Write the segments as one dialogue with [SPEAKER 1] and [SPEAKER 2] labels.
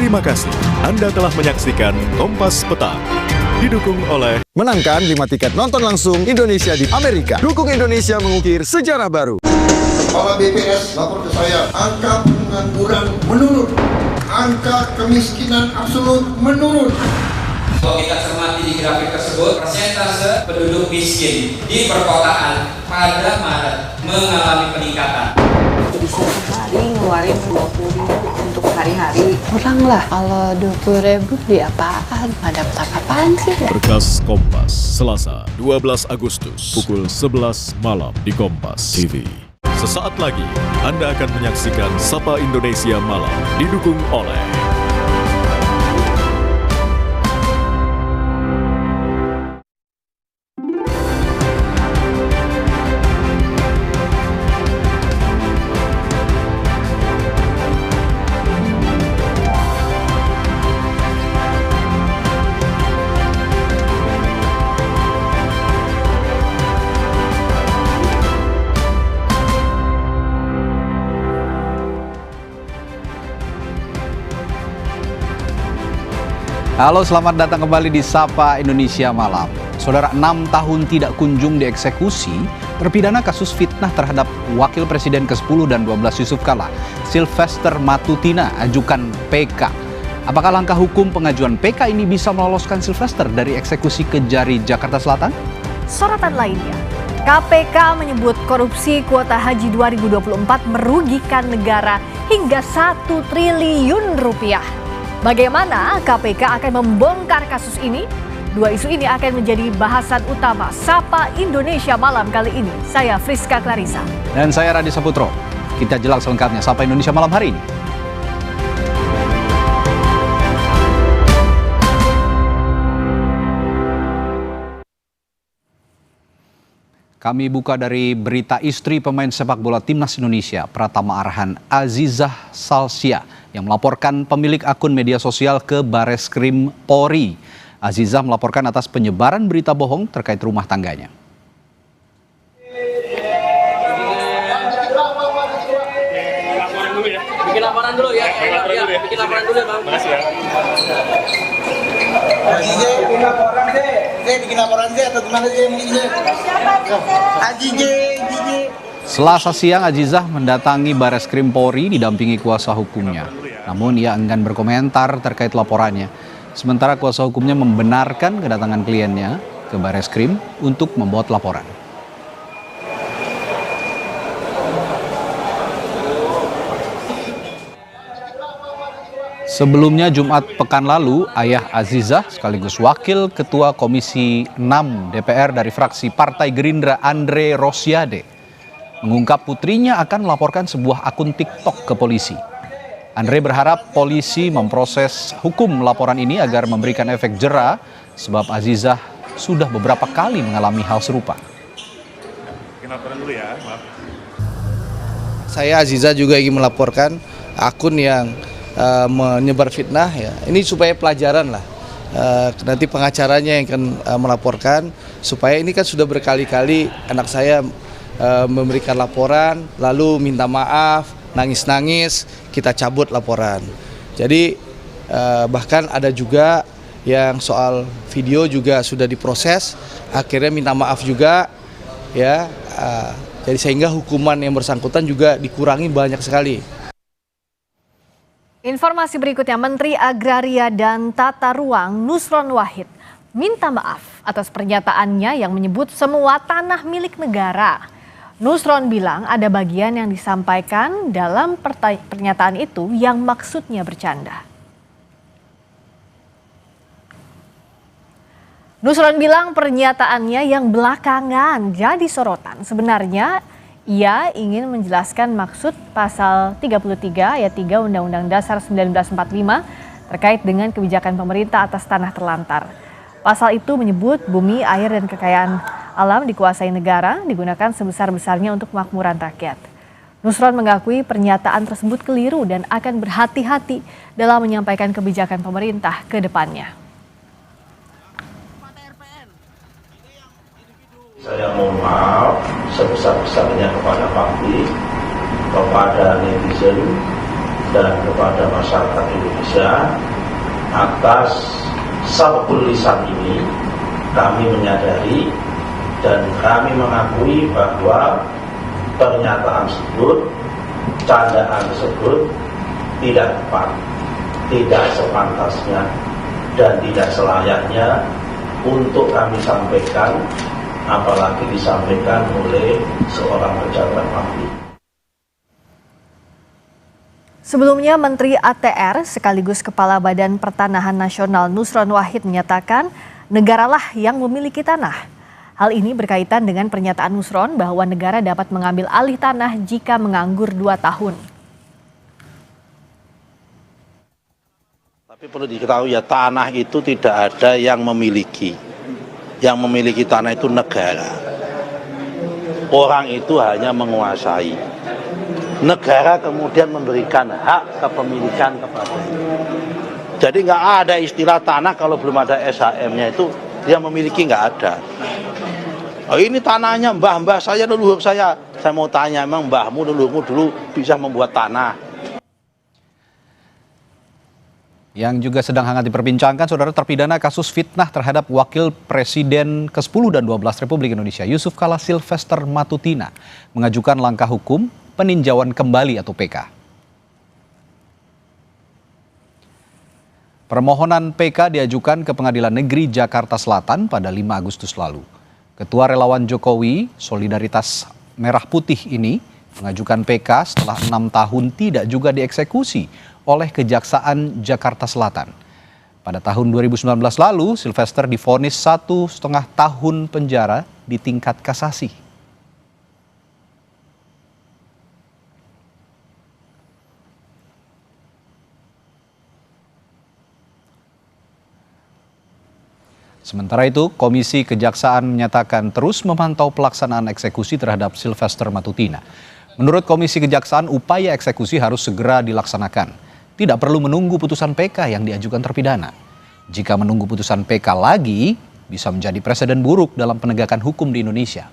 [SPEAKER 1] Terima kasih Anda telah menyaksikan Kompas Petang. Didukung oleh
[SPEAKER 2] Menangkan 5 tiket nonton langsung Indonesia di Amerika. Dukung Indonesia mengukir sejarah baru.
[SPEAKER 3] Kepala BPS lapor ke saya, angka pengangguran menurun, angka kemiskinan absolut menurun.
[SPEAKER 4] Kalau kita cermati di grafik tersebut, persentase penduduk miskin di perkotaan pada Maret mengalami peningkatan.
[SPEAKER 5] Bisa sehari ngeluarin 20.000 untuk hari-hari. Kurang lah, kalau 20.000 beli apaan? Ada apaan sih?
[SPEAKER 1] Berkas Kompas, Selasa 12 Agustus pukul 11 malam di Kompas TV. Sesaat lagi Anda akan menyaksikan Sapa Indonesia Malam didukung oleh
[SPEAKER 6] Halo, selamat datang kembali di Sapa Indonesia Malam. Saudara, 6 tahun tidak kunjung dieksekusi, terpidana kasus fitnah terhadap Wakil Presiden ke-10 dan 12 Yusuf Kala, Sylvester Matutina, ajukan PK. Apakah langkah hukum pengajuan PK ini bisa meloloskan Sylvester dari eksekusi Kejari Jakarta Selatan?
[SPEAKER 7] Sorotan lainnya, KPK menyebut korupsi kuota haji 2024 merugikan negara hingga 1 triliun rupiah. Bagaimana KPK akan membongkar kasus ini? Dua isu ini akan menjadi bahasan utama Sapa Indonesia Malam kali ini. Saya Friska Clarissa.
[SPEAKER 6] Dan saya Radi Saputro. Kita jelas selengkapnya Sapa Indonesia Malam hari ini. Kami buka dari berita istri pemain sepak bola Timnas Indonesia, Pratama Arhan Azizah Salsia, yang melaporkan pemilik akun media sosial ke Bareskrim Polri. Azizah melaporkan atas penyebaran berita bohong terkait rumah tangganya.
[SPEAKER 4] Bikin laporan dulu ya. Bikin laporan dulu ya, Bang. Makasih ya.
[SPEAKER 3] Bikin laporan atau gimana
[SPEAKER 6] Selasa siang, Azizah mendatangi Bareskrim Polri didampingi kuasa hukumnya. Namun ia enggan berkomentar terkait laporannya. Sementara kuasa hukumnya membenarkan kedatangan kliennya ke Bareskrim untuk membuat laporan. Sebelumnya Jumat pekan lalu, ayah Azizah sekaligus Wakil Ketua Komisi 6 DPR dari fraksi Partai Gerindra Andre Rosiade mengungkap putrinya akan melaporkan sebuah akun TikTok ke polisi. Andre berharap polisi memproses hukum laporan ini agar memberikan efek jera sebab Azizah sudah beberapa kali mengalami hal serupa.
[SPEAKER 8] Saya Azizah juga ingin melaporkan akun yang menyebar fitnah ya. Ini supaya pelajaran lah. Nanti pengacaranya yang akan melaporkan supaya ini kan sudah berkali-kali anak saya memberikan laporan lalu minta maaf, nangis-nangis, kita cabut laporan. Jadi bahkan ada juga yang soal video juga sudah diproses, akhirnya minta maaf juga ya. Jadi sehingga hukuman yang bersangkutan juga dikurangi banyak sekali.
[SPEAKER 7] Informasi berikutnya, Menteri Agraria dan Tata Ruang Nusron Wahid minta maaf atas pernyataannya yang menyebut semua tanah milik negara. Nusron bilang ada bagian yang disampaikan dalam pernyataan itu yang maksudnya bercanda. Nusron bilang pernyataannya yang belakangan jadi sorotan. Sebenarnya ia ingin menjelaskan maksud pasal 33 ayat 3 Undang-Undang Dasar 1945 terkait dengan kebijakan pemerintah atas tanah terlantar. Pasal itu menyebut bumi, air, dan kekayaan alam dikuasai negara digunakan sebesar-besarnya untuk kemakmuran rakyat. Nusron mengakui pernyataan tersebut keliru dan akan berhati-hati dalam menyampaikan kebijakan pemerintah ke depannya.
[SPEAKER 9] Saya mohon maaf sebesar-besarnya kepada publik, kepada netizen, dan kepada masyarakat Indonesia. Atas sababul lisan ini kami menyadari dan kami mengakui bahwa pernyataan tersebut, candaan tersebut tidak tepat, tidak sepantasnya dan tidak selayaknya untuk kami sampaikan, apalagi disampaikan oleh seorang pejabat publik.
[SPEAKER 7] Sebelumnya, Menteri ATR sekaligus Kepala Badan Pertanahan Nasional Nusron Wahid menyatakan negaralah yang memiliki tanah. Hal ini berkaitan dengan pernyataan Nusron bahwa negara dapat mengambil alih tanah jika menganggur 2 tahun.
[SPEAKER 10] Tapi perlu diketahui ya, tanah itu tidak ada yang memiliki. Yang memiliki tanah itu negara. Orang itu hanya menguasai. Negara kemudian memberikan hak kepemilikan kepadanya. Jadi nggak ada istilah tanah kalau belum ada SHM-nya itu dia memiliki, nggak ada. Oh, ini tanahnya mbah-mbah saya, leluhur saya. Saya mau tanya, emang mbahmu, leluhurmu dulu bisa membuat tanah?
[SPEAKER 6] Yang juga sedang hangat diperbincangkan, saudara, terpidana kasus fitnah terhadap Wakil Presiden ke-10 dan 12 Republik Indonesia, Yusuf Kala Silvester Matutina, mengajukan langkah hukum peninjauan kembali atau PK. Permohonan PK diajukan ke Pengadilan Negeri Jakarta Selatan pada 5 Agustus lalu. Ketua Relawan Jokowi Solidaritas Merah Putih ini mengajukan PK setelah 6 tahun tidak juga dieksekusi oleh Kejaksaan Jakarta Selatan. Pada tahun 2019 lalu, Silvester divonis 1,5 tahun penjara di tingkat kasasi. Sementara itu, Komisi Kejaksaan menyatakan terus memantau pelaksanaan eksekusi terhadap Silvester Matutina. Menurut Komisi Kejaksaan, upaya eksekusi harus segera dilaksanakan. Tidak perlu menunggu putusan PK yang diajukan terpidana. Jika menunggu putusan PK lagi, bisa menjadi presiden buruk dalam penegakan hukum di Indonesia.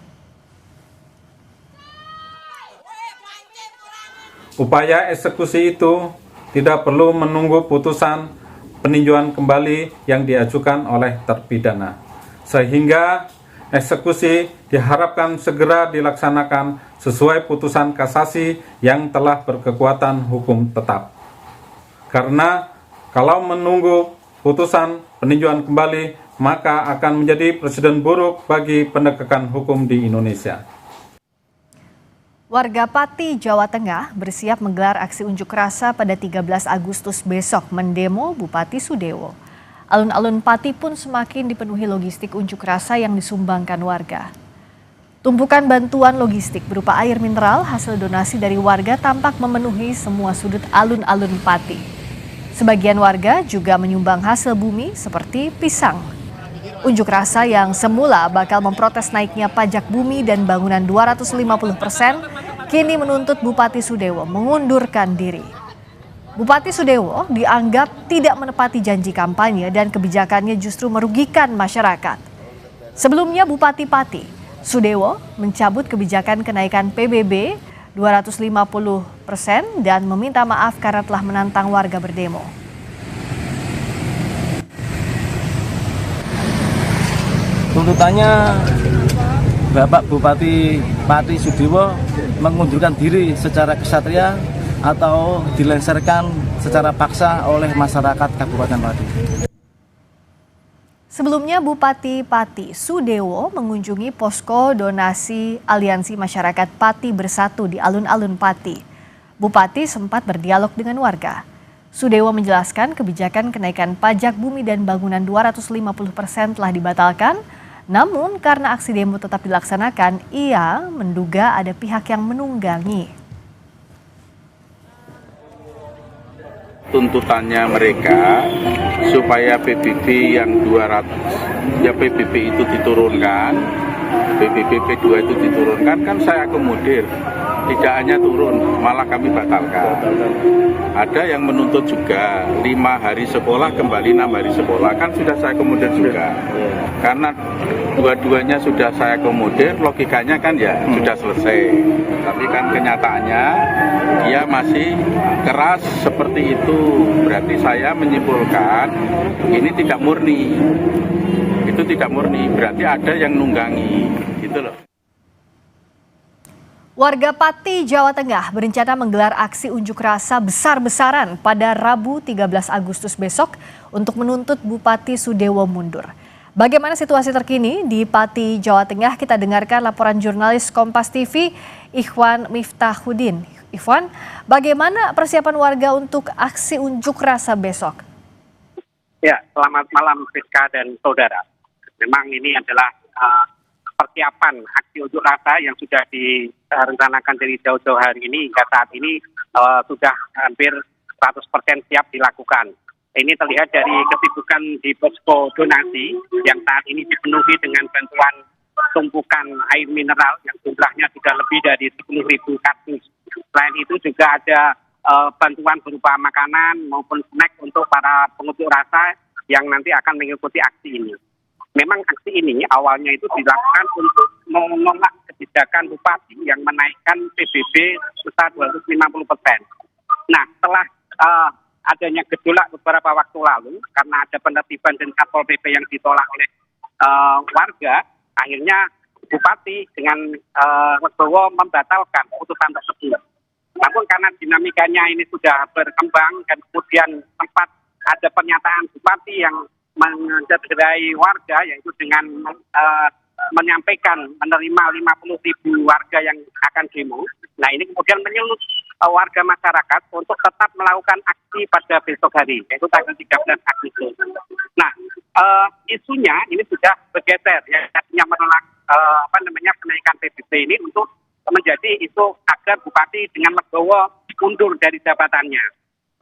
[SPEAKER 11] Upaya eksekusi itu tidak perlu menunggu putusan peninjauan kembali yang diajukan oleh terpidana, sehingga eksekusi diharapkan segera dilaksanakan sesuai putusan kasasi yang telah berkekuatan hukum tetap. Karena kalau menunggu putusan peninjauan kembali, maka akan menjadi presiden buruk bagi penegakan hukum di Indonesia.
[SPEAKER 7] Warga Pati, Jawa Tengah bersiap menggelar aksi unjuk rasa pada 13 Agustus besok mendemo Bupati Sudewo. Alun-alun Pati pun semakin dipenuhi logistik unjuk rasa yang disumbangkan warga. Tumpukan bantuan logistik berupa air mineral hasil donasi dari warga tampak memenuhi semua sudut alun-alun Pati. Sebagian warga juga menyumbang hasil bumi seperti pisang. Unjuk rasa yang semula bakal memprotes naiknya pajak bumi dan bangunan 250%, kini menuntut Bupati Sudewo mengundurkan diri. Bupati Sudewo dianggap tidak menepati janji kampanye dan kebijakannya justru merugikan masyarakat. Sebelumnya Bupati Pati, Sudewo mencabut kebijakan kenaikan PBB 250% dan meminta maaf karena telah menantang warga berdemo.
[SPEAKER 12] Tuntutannya Bapak Bupati Pati Sudewo mengundurkan diri secara kesatria atau dilengsarkan secara paksa oleh masyarakat Kabupaten Pati.
[SPEAKER 7] Sebelumnya Bupati Pati Sudewo mengunjungi posko donasi Aliansi Masyarakat Pati Bersatu di alun-alun Pati. Bupati sempat berdialog dengan warga. Sudewo menjelaskan kebijakan kenaikan pajak bumi dan bangunan 250% telah dibatalkan. Namun karena aksi demo tetap dilaksanakan, ia menduga ada pihak yang menunggangi.
[SPEAKER 13] Tuntutannya mereka supaya PBB yang 200, ya PBB itu diturunkan, PBB P2 itu diturunkan, kan saya akomodir. tidak hanya turun, malah kami batalkan. Ada yang menuntut juga 5 hari sekolah kembali 6 hari sekolah, kan sudah saya akomodir juga. Karena dua-duanya sudah saya akomodir, logikanya kan ya sudah selesai. Tapi kan kenyataannya dia masih keras seperti itu. Berarti saya menyimpulkan ini tidak murni. Itu tidak murni, berarti ada yang nunggangi, gitu loh.
[SPEAKER 7] Warga Pati, Jawa Tengah berencana menggelar aksi unjuk rasa besar-besaran pada Rabu 13 Agustus besok untuk menuntut Bupati Sudewo mundur. Bagaimana situasi terkini di Pati, Jawa Tengah? Kita dengarkan laporan jurnalis Kompas TV, Ikhwan Miftahudin. Ikhwan, bagaimana persiapan warga untuk aksi unjuk rasa besok?
[SPEAKER 14] Ya, selamat malam Rizka dan saudara. Memang ini adalah persiapan aksi unjuk rasa yang sudah direncanakan dari jauh-jauh hari ini hingga saat ini sudah hampir 100% siap dilakukan. Ini terlihat dari kesibukan di posko donasi yang saat ini dipenuhi dengan bantuan tumpukan air mineral yang jumlahnya sudah lebih dari 10.000 kardus. Selain itu juga ada bantuan berupa makanan maupun snack untuk para pengunjuk rasa yang nanti akan mengikuti aksi ini. Memang aksi ini awalnya itu dilakukan untuk menolak kebijakan bupati yang menaikkan PBB sebesar 250%. Nah, setelah adanya gejolak beberapa waktu lalu karena ada penertiban dan Satpol PP yang ditolak oleh warga, akhirnya bupati dengan legowo membatalkan keputusan tersebut. Namun karena dinamikanya ini sudah berkembang dan kemudian sempat ada pernyataan bupati yang mencederai warga, yaitu dengan menyampaikan menerima 50.000 warga yang akan demo. Nah, ini kemudian menyulut warga masyarakat untuk tetap melakukan aksi pada besok hari, yaitu tanggal 13 Agustus. Nah, isunya ini sudah bergeser, ya, artinya menolak kenaikan PBB ini untuk menjadi isu agar bupati dengan legowo mundur dari jabatannya.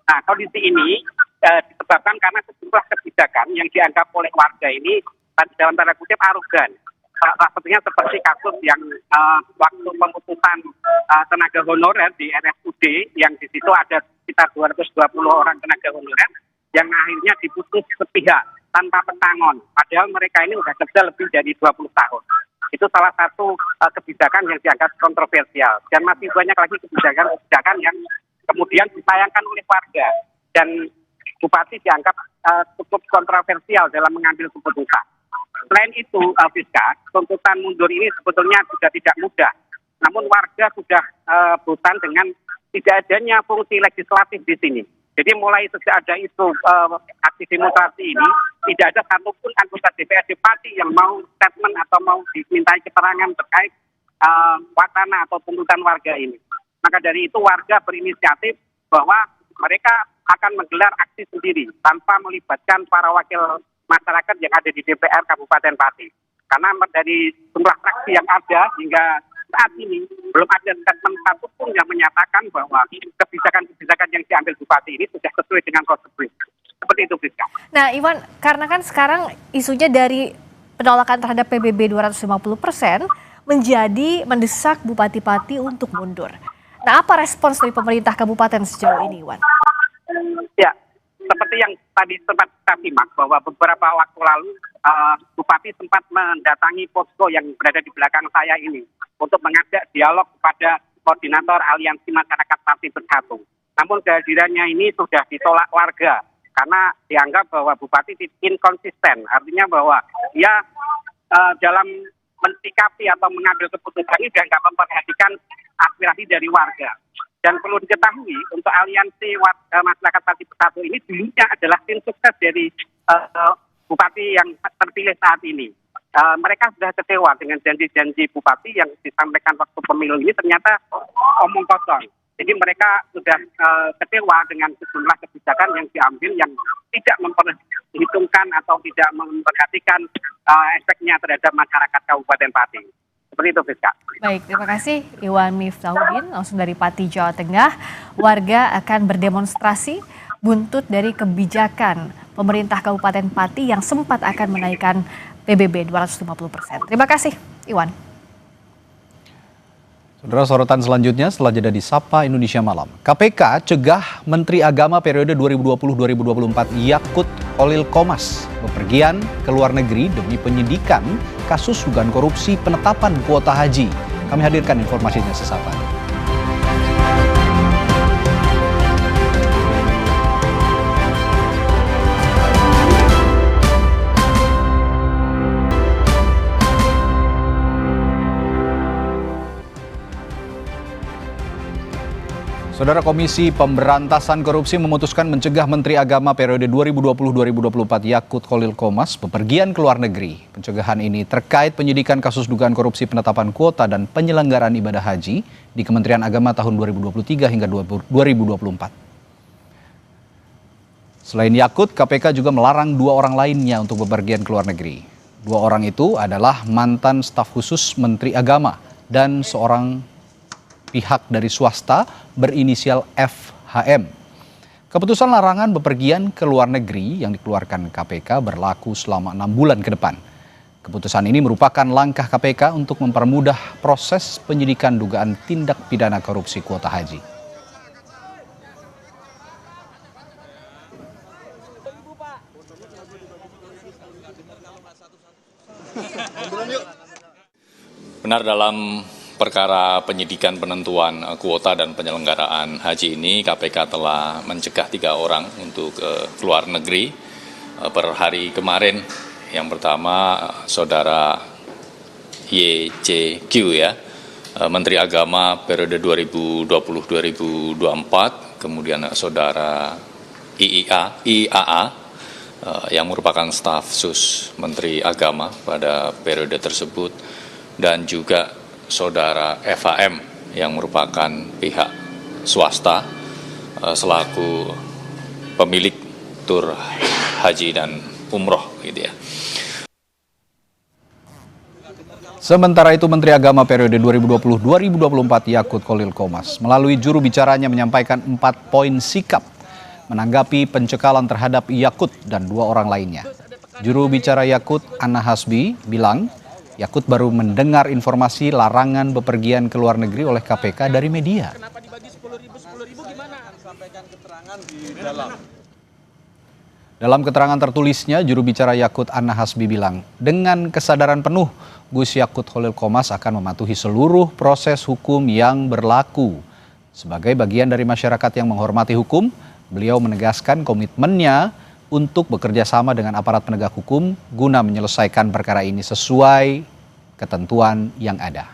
[SPEAKER 14] Nah, kondisi ini disebabkan karena sejumlah kebijakan yang dianggap oleh warga ini dalam tanda kutip arogan. Salah satunya seperti kasus yang waktu pemutusan tenaga honorer di RSUD yang di situ ada sekitar 220 orang tenaga honorer yang akhirnya diputus sepihak tanpa pesangon. Padahal mereka ini sudah kerja lebih dari 20 tahun. Itu salah satu kebijakan yang dianggap kontroversial. Dan masih banyak lagi kebijakan yang kemudian disayangkan oleh warga. Dan bupati dianggap cukup kontroversial dalam mengambil keputusan. Selain itu, Fiska, tuntutan mundur ini sebetulnya juga tidak mudah. Namun warga sudah bosan dengan tidak adanya fungsi legislatif di sini. Jadi mulai sejak ada isu aksi demonstrasi ini, tidak ada satupun anggota DPRD Pati yang mau statement atau mau dimintai keterangan terkait wacana atau tuntutan warga ini. Maka dari itu warga berinisiatif bahwa mereka akan menggelar aksi sendiri tanpa melibatkan para wakil masyarakat yang ada di DPR Kabupaten Pati. Karena dari jumlah fraksi yang ada hingga saat ini belum ada statement satupun yang menyatakan bahwa kebijakan-kebijakan yang diambil bupati ini sudah sesuai dengan prosedur. Seperti itu, Fiska.
[SPEAKER 7] Nah, Iwan, karena kan sekarang isunya dari penolakan terhadap PBB 250% menjadi mendesak Bupati Pati untuk mundur. Nah, apa respons dari pemerintah kabupaten sejauh ini, Iwan?
[SPEAKER 14] Ya, seperti yang tadi sempat kita simak bahwa beberapa waktu lalu Bupati sempat mendatangi posko yang berada di belakang saya ini untuk mengajak dialog kepada koordinator Aliansi Masyarakat Pati Bersatu. Namun kehadirannya ini sudah ditolak warga karena dianggap bahwa Bupati inkonsisten, artinya bahwa dia dalam mensikapi atau mengambil keputusan ini dia nggak memperhatikan aspirasi dari warga. Dan perlu diketahui untuk Aliansi Masyarakat Pati Bersatu ini dulunya adalah tim sukses dari Bupati yang terpilih saat ini. Mereka sudah kecewa dengan janji-janji Bupati yang disampaikan waktu pemilu ini ternyata omong kosong. Jadi mereka sudah kecewa dengan sejumlah kebijakan yang diambil yang tidak memperhitungkan atau tidak memperhatikan efeknya terhadap masyarakat Kabupaten Pati. Seperti itu, Fiska.
[SPEAKER 7] Baik, terima kasih Iwan Miftahudin langsung dari Pati, Jawa Tengah. Warga akan berdemonstrasi buntut dari kebijakan pemerintah Kabupaten Pati yang sempat akan menaikkan PBB 250%. Terima kasih, Iwan.
[SPEAKER 6] Saudara, sorotan selanjutnya setelah jeda di Sapa Indonesia Malam. KPK cegah Menteri Agama periode 2020-2024 Yakut Khalil Qomas bepergian ke luar negeri demi penyidikan kasus dugaan korupsi penetapan kuota haji. Kami hadirkan informasinya sesaat lagi. Saudara, Komisi Pemberantasan Korupsi memutuskan mencegah Menteri Agama periode 2020-2024 Yakut Khalil Qomas bepergian ke luar negeri. Pencegahan ini terkait penyidikan kasus dugaan korupsi penetapan kuota dan penyelenggaraan ibadah haji di Kementerian Agama tahun 2023 hingga 2024. Selain Yakut, KPK juga melarang 2 orang lainnya untuk bepergian ke luar negeri. 2 orang itu adalah mantan staf khusus Menteri Agama dan seorang pihak dari swasta berinisial FHM. Keputusan larangan bepergian ke luar negeri yang dikeluarkan KPK berlaku selama 6 bulan ke depan. Keputusan ini merupakan langkah KPK untuk mempermudah proses penyidikan dugaan tindak pidana korupsi kuota haji.
[SPEAKER 15] Benar, dalam perkara penyidikan penentuan kuota dan penyelenggaraan haji ini, KPK telah mencegah 3 orang untuk keluar negeri per hari kemarin. Yang pertama, Saudara YCQ ya, Menteri Agama periode 2020-2024, kemudian Saudara IAA yang merupakan staf sus Menteri Agama pada periode tersebut, dan juga Saudara FHM yang merupakan pihak swasta selaku pemilik tur haji dan umroh gitu ya.
[SPEAKER 6] Sementara itu, Menteri Agama periode 2020-2024 Yakut Khalil Qomas melalui juru bicaranya menyampaikan 4 poin sikap menanggapi pencekalan terhadap Yakut dan 2 orang lainnya. Juru bicara Yakut, Anna Hasbi, bilang Yakut baru mendengar informasi larangan bepergian ke luar negeri oleh KPK dari media. Dalam keterangan tertulisnya, juru bicara Yakut Anna Hasbi bilang, dengan kesadaran penuh, Gus Yakut Khalil Qomas akan mematuhi seluruh proses hukum yang berlaku. Sebagai bagian dari masyarakat yang menghormati hukum, beliau menegaskan komitmennya untuk bekerja sama dengan aparat penegak hukum guna menyelesaikan perkara ini sesuai ketentuan yang ada.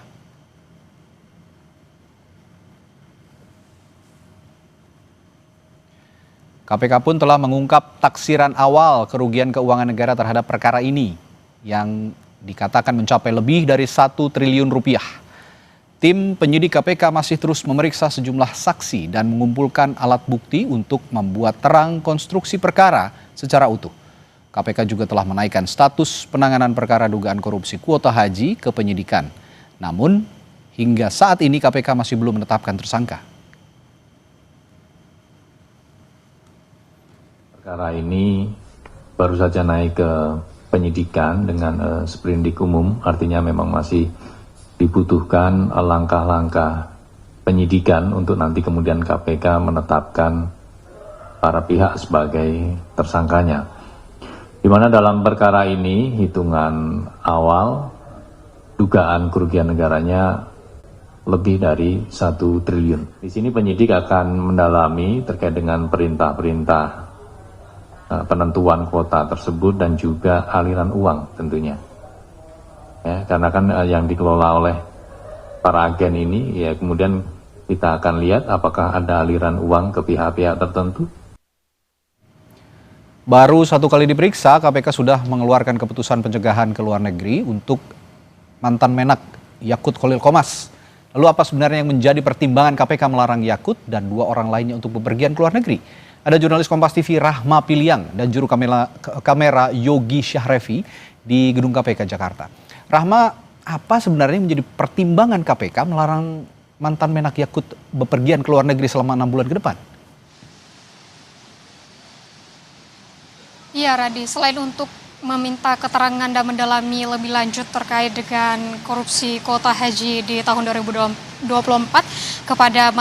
[SPEAKER 6] KPK pun telah mengungkap taksiran awal kerugian keuangan negara terhadap perkara ini yang dikatakan mencapai lebih dari 1 triliun rupiah. Tim penyidik KPK masih terus memeriksa sejumlah saksi dan mengumpulkan alat bukti untuk membuat terang konstruksi perkara secara utuh. KPK juga telah menaikkan status penanganan perkara dugaan korupsi kuota haji ke penyidikan. Namun, hingga saat ini KPK masih belum menetapkan tersangka.
[SPEAKER 16] Perkara ini baru saja naik ke penyidikan dengan sprindik umum, artinya memang masih dibutuhkan langkah-langkah penyidikan untuk nanti kemudian KPK menetapkan para pihak sebagai tersangkanya. Di mana dalam perkara ini hitungan awal dugaan kerugian negaranya lebih dari 1 triliun. Di sini penyidik akan mendalami terkait dengan perintah-perintah penentuan kuota tersebut dan juga aliran uang tentunya. Ya, karena kan yang dikelola oleh para agen ini, ya kemudian kita akan lihat apakah ada aliran uang ke pihak-pihak tertentu.
[SPEAKER 6] Baru 1 kali diperiksa, KPK sudah mengeluarkan keputusan pencegahan ke luar negeri untuk mantan Menak Yakut Khalil Qomas. Lalu apa sebenarnya yang menjadi pertimbangan KPK melarang Yakut dan 2 orang lainnya untuk bepergian ke luar negeri? Ada jurnalis Kompas TV Rahma Piliang dan juru kamera Yogi Syahrevi di Gedung KPK Jakarta. Rahma, apa sebenarnya menjadi pertimbangan KPK melarang mantan Menak Yakut bepergian ke luar negeri selama 6 bulan ke depan?
[SPEAKER 17] Iya, Radi, selain untuk meminta keterangan dan mendalami lebih lanjut terkait dengan korupsi kuota haji di tahun 2024 kepada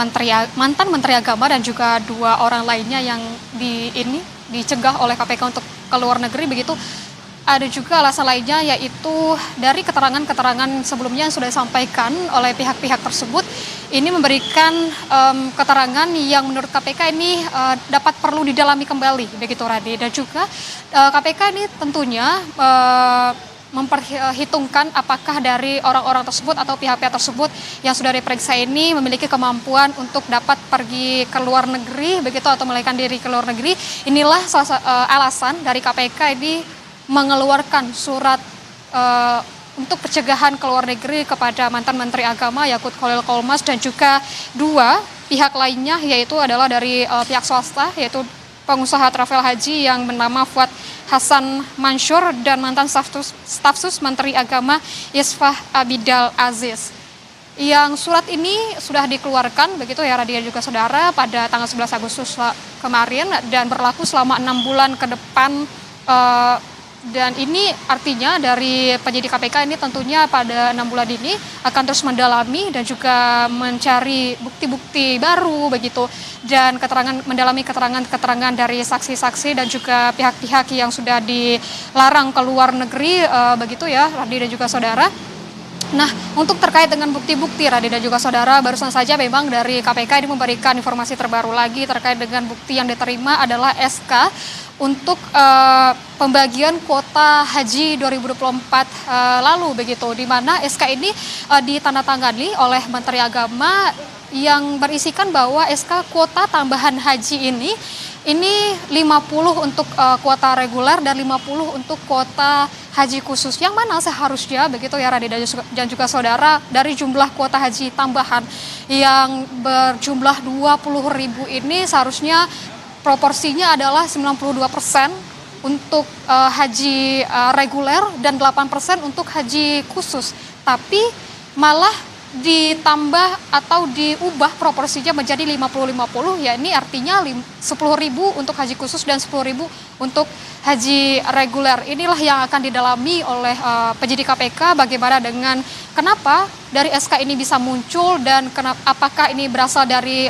[SPEAKER 17] mantan Menteri Agama dan juga 2 orang lainnya yang dicegah oleh KPK untuk ke luar negeri begitu. Ada juga alasan lainnya yaitu dari keterangan-keterangan sebelumnya yang sudah disampaikan oleh pihak-pihak tersebut ini memberikan keterangan yang menurut KPK ini dapat perlu didalami kembali begitu Radi, dan juga KPK ini tentunya memperhitungkan apakah dari orang-orang tersebut atau pihak-pihak tersebut yang sudah diperiksa ini memiliki kemampuan untuk dapat pergi ke luar negeri begitu atau melarikan diri ke luar negeri. Inilah alasan dari KPK ini mengeluarkan surat untuk pencegahan ke luar negeri kepada mantan Menteri Agama Yakut Khalil Qomas dan juga 2 pihak lainnya, yaitu adalah dari pihak swasta yaitu pengusaha travel haji yang bernama Fuad Hasan Mansur dan mantan stafsus Menteri Agama Isfah Abidal Aziz. Yang surat ini sudah dikeluarkan begitu ya Radia juga saudara pada tanggal 11 Agustus kemarin dan berlaku selama 6 bulan ke depan. Dan ini artinya dari penyidik KPK ini tentunya pada 6 bulan ini akan terus mendalami dan juga mencari bukti-bukti baru begitu, dan mendalami keterangan dari saksi-saksi dan juga pihak-pihak yang sudah dilarang ke luar negeri begitu ya Radi dan juga saudara. Nah, untuk terkait dengan bukti-bukti Radi dan juga saudara, barusan saja memang dari KPK ini memberikan informasi terbaru lagi terkait dengan bukti yang diterima adalah SK untuk pembagian kuota haji 2024 lalu begitu, di mana SK ini ditandatangani oleh Menteri Agama yang berisikan bahwa SK kuota tambahan haji ini 50 untuk kuota reguler dan 50 untuk kuota haji khusus, yang mana seharusnya begitu ya Radi dan juga saudara, dari jumlah kuota haji tambahan yang berjumlah 20.000 ini seharusnya proporsinya adalah 92% untuk haji reguler dan 8% untuk haji khusus. Tapi malah ditambah atau diubah proporsinya menjadi 50-50, ya ini artinya 10.000 untuk haji khusus dan 10.000 untuk haji reguler. Inilah yang akan didalami oleh penyidik KPK bagaimana dengan kenapa dari SK ini bisa muncul dan apakah ini berasal dari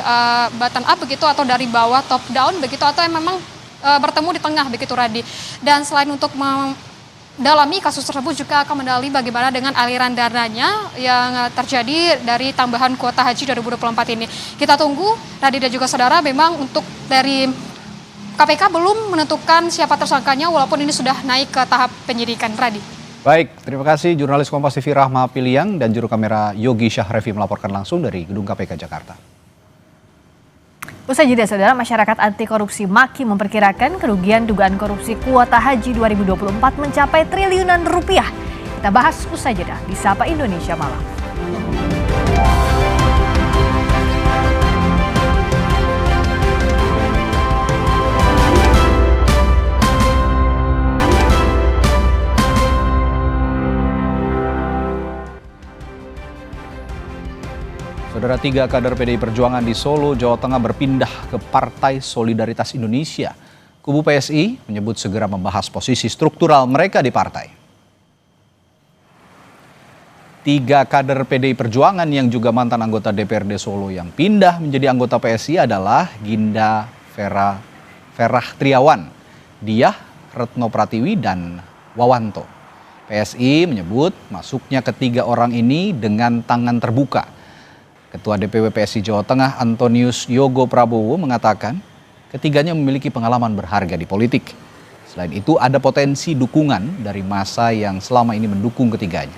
[SPEAKER 17] bottom up begitu atau dari bawah top down begitu atau yang memang bertemu di tengah begitu Radi. Dan selain untuk mendalami kasus tersebut juga akan mendalami bagaimana dengan aliran dananya yang terjadi dari tambahan kuota haji 2024 ini. Kita tunggu Radi dan juga saudara, memang untuk dari KPK belum menentukan siapa tersangkanya walaupun ini sudah naik ke tahap penyidikan Radi.
[SPEAKER 6] Baik, terima kasih jurnalis Kompas TV Rahma Piliang dan juru kamera Yogi Syahrevi melaporkan langsung dari Gedung KPK Jakarta.
[SPEAKER 7] Usai jeda saudara, masyarakat anti korupsi MAKI memperkirakan kerugian dugaan korupsi kuota haji 2024 mencapai triliunan rupiah. Kita bahas usai jeda di Sapa Indonesia Malam.
[SPEAKER 6] Saudara, 3 kader PDI Perjuangan di Solo, Jawa Tengah berpindah ke Partai Solidaritas Indonesia. Kubu PSI menyebut segera membahas posisi struktural mereka di partai. 3 kader PDI Perjuangan yang juga mantan anggota DPRD Solo yang pindah menjadi anggota PSI adalah Ginda Ferah Triawan, Diah Retno Pratiwi, dan Wawanto. PSI menyebut masuknya ketiga orang ini dengan tangan terbuka. Ketua DPW PSI Jawa Tengah Antonius Yogo Prabowo mengatakan ketiganya memiliki pengalaman berharga di politik. Selain itu ada potensi dukungan dari massa yang selama ini mendukung ketiganya.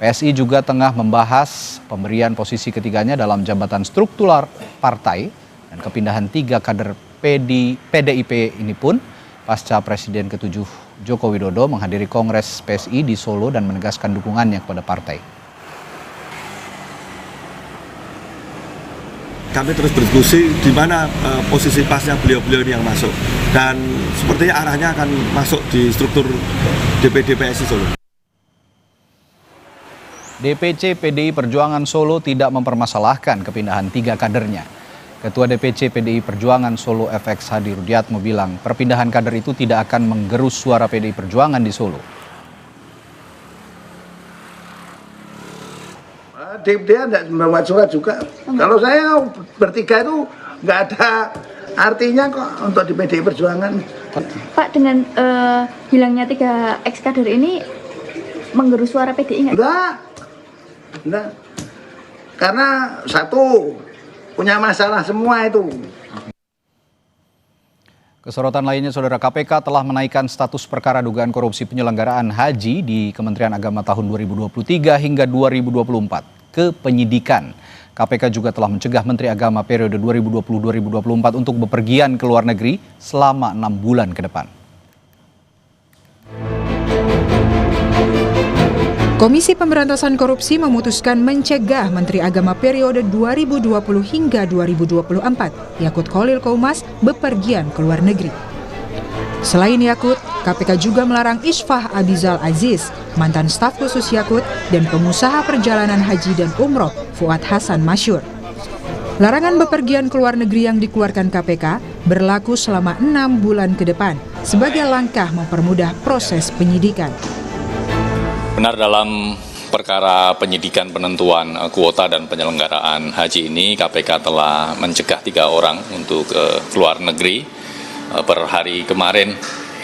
[SPEAKER 6] PSI juga tengah membahas pemberian posisi ketiganya dalam jabatan struktural partai, dan kepindahan 3 kader PDIP ini pun pasca Presiden ke-7 Joko Widodo menghadiri Kongres PSI di Solo dan menegaskan dukungannya kepada partai.
[SPEAKER 18] Kami terus berdiskusi di mana posisi pasnya beliau-beliau ini yang masuk, dan sepertinya arahnya akan masuk di struktur DPD PSI Solo.
[SPEAKER 6] DPC PDI Perjuangan Solo tidak mempermasalahkan kepindahan 3 kadernya. Ketua DPC PDI Perjuangan Solo FX Hadi Rudiatmo bilang perpindahan kader itu tidak akan menggerus suara PDI Perjuangan di Solo.
[SPEAKER 19] dia tidak membuat surat juga. Kalau saya bertiga itu nggak ada artinya kok untuk di PDI Perjuangan.
[SPEAKER 20] Pak, dengan hilangnya 3 ex-kader ini menggerus suara PDI nggak?
[SPEAKER 19] Enggak. Karena satu punya masalah semua itu.
[SPEAKER 6] Kesorotan lainnya, Saudara, KPK telah menaikkan status perkara dugaan korupsi penyelenggaraan haji di Kementerian Agama tahun 2023 hingga 2024 ke penyidikan. KPK juga telah mencegah Menteri Agama periode 2020-2024 untuk bepergian ke luar negeri selama 6 bulan ke depan.
[SPEAKER 21] Komisi Pemberantasan Korupsi memutuskan mencegah Menteri Agama periode 2020 hingga 2024, Yakut Kholil Qoumas, bepergian ke luar negeri. Selain Yakut, KPK juga melarang Isfah Abizal Aziz, mantan staf khusus Yakut, dan pengusaha perjalanan haji dan umroh Fuad Hasan Masyur. Larangan bepergian ke luar negeri yang dikeluarkan KPK berlaku selama 6 bulan ke depan sebagai langkah mempermudah proses penyidikan.
[SPEAKER 15] Benar, dalam perkara penyidikan penentuan kuota dan penyelenggaraan haji ini, KPK telah mencegah 3 orang untuk ke luar negeri per hari kemarin.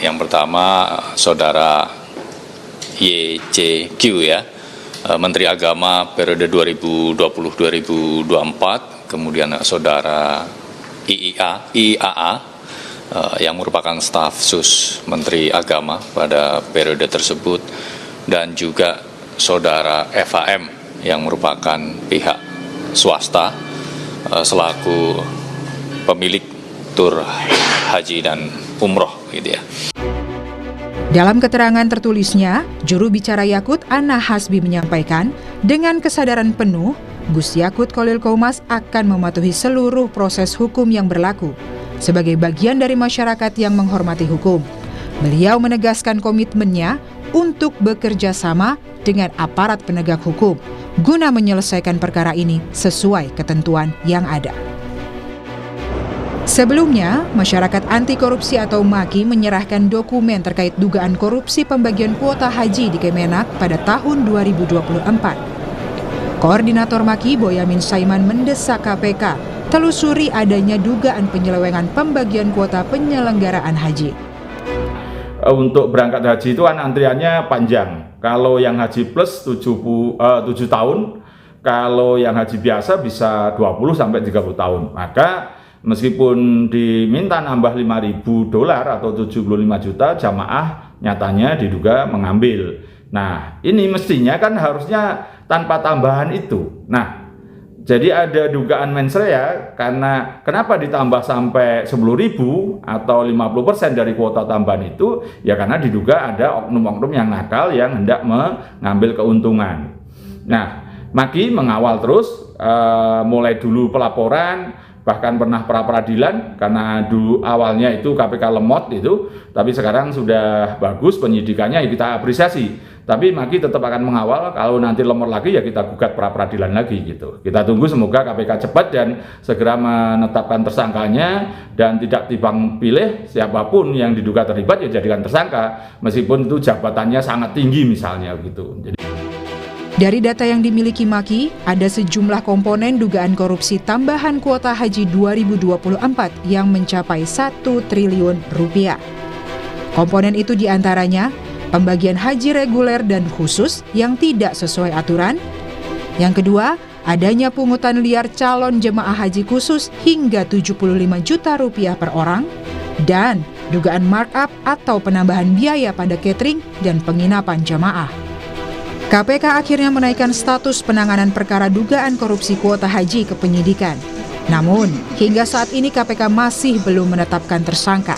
[SPEAKER 15] Yang pertama, Saudara YCQ ya, Menteri Agama periode 2020-2024, kemudian Saudara IAA yang merupakan staf sus Menteri Agama pada periode tersebut, dan juga Saudara FAM yang merupakan pihak swasta selaku pemilik tur haji dan umroh gitu ya.
[SPEAKER 21] Dalam keterangan tertulisnya, juru bicara Yakut Ana Hasbi menyampaikan, dengan kesadaran penuh, Gus Yakut Kholil Qoumas akan mematuhi seluruh proses hukum yang berlaku sebagai bagian dari masyarakat yang menghormati hukum. Beliau menegaskan komitmennya untuk bekerja sama dengan aparat penegak hukum guna menyelesaikan perkara ini sesuai ketentuan yang ada. Sebelumnya, Masyarakat Anti Korupsi atau MAKI menyerahkan dokumen terkait dugaan korupsi pembagian kuota haji di Kemenak pada tahun 2024. Koordinator MAKI Boyamin Saiman mendesak KPK telusuri adanya dugaan penyelewengan pembagian kuota penyelenggaraan haji.
[SPEAKER 22] Untuk berangkat haji itu kan antriannya panjang. Kalau yang haji plus 7 tahun, kalau yang haji biasa bisa 20 sampai 30 tahun. Maka meskipun diminta nambah $5.000 atau 75 juta, jamaah nyatanya diduga mengambil. Nah, ini mestinya kan harusnya tanpa tambahan itu. Nah, jadi ada dugaan mensrea karena kenapa ditambah sampai 10.000 atau 50% dari kuota tambahan itu, ya karena diduga ada oknum-oknum yang nakal yang hendak mengambil keuntungan. Nah, MAKI mengawal terus, mulai dulu pelaporan, bahkan pernah pra-peradilan karena dulu awalnya itu KPK lemot itu, tapi sekarang sudah bagus penyidikannya, ya kita apresiasi. Tapi MAKI tetap akan mengawal, kalau nanti lemot lagi ya kita gugat pra-peradilan lagi gitu. Kita tunggu semoga KPK cepat dan segera menetapkan tersangkanya dan tidak tebang pilih siapapun yang diduga terlibat ya jadikan tersangka meskipun itu jabatannya sangat tinggi misalnya gitu.
[SPEAKER 21] Dari data yang dimiliki MAKI, ada sejumlah komponen dugaan korupsi tambahan kuota haji 2024 yang mencapai 1 triliun rupiah. Komponen itu diantaranya pembagian haji reguler dan khusus yang tidak sesuai aturan. Yang kedua, adanya pungutan liar calon jemaah haji khusus hingga 75 juta rupiah per orang, dan dugaan markup atau penambahan biaya pada catering dan penginapan jamaah. KPK akhirnya menaikkan status penanganan perkara dugaan korupsi kuota haji ke penyidikan. Namun, hingga saat ini KPK masih belum menetapkan tersangka.